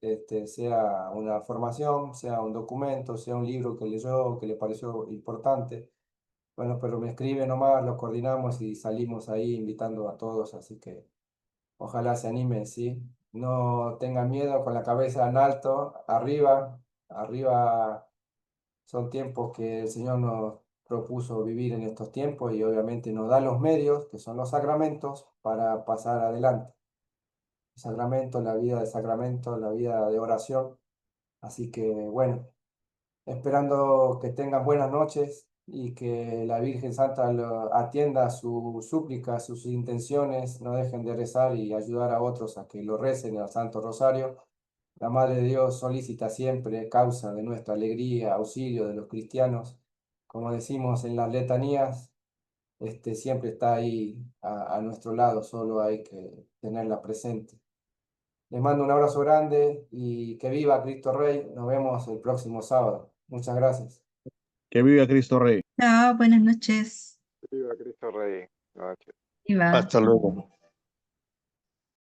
sea una formación, sea un documento, sea un libro que leyó, que le pareció importante. Bueno, pero me escribe nomás, lo coordinamos y salimos ahí invitando a todos, así que ojalá se animen, ¿sí? No tengan miedo, con la cabeza en alto, arriba, arriba. Son tiempos que el Señor nos propuso vivir en estos tiempos y obviamente nos da los medios, que son los sacramentos, para pasar adelante. El sacramento, la vida de sacramento, la vida de oración. Así que bueno, esperando que tengan buenas noches y que la Virgen Santa atienda sus súplicas, sus intenciones, no dejen de rezar y ayudar a otros a que lo recen al Santo Rosario. La Madre de Dios solicita siempre causa de nuestra alegría, auxilio de los cristianos. Como decimos en las letanías, siempre está ahí a nuestro lado, solo hay que tenerla presente. Les mando un abrazo grande y que viva Cristo Rey. Nos vemos el próximo sábado. Muchas gracias. Que viva Cristo Rey. Chao, buenas noches. Viva Cristo Rey. Noche. Viva. Hasta luego.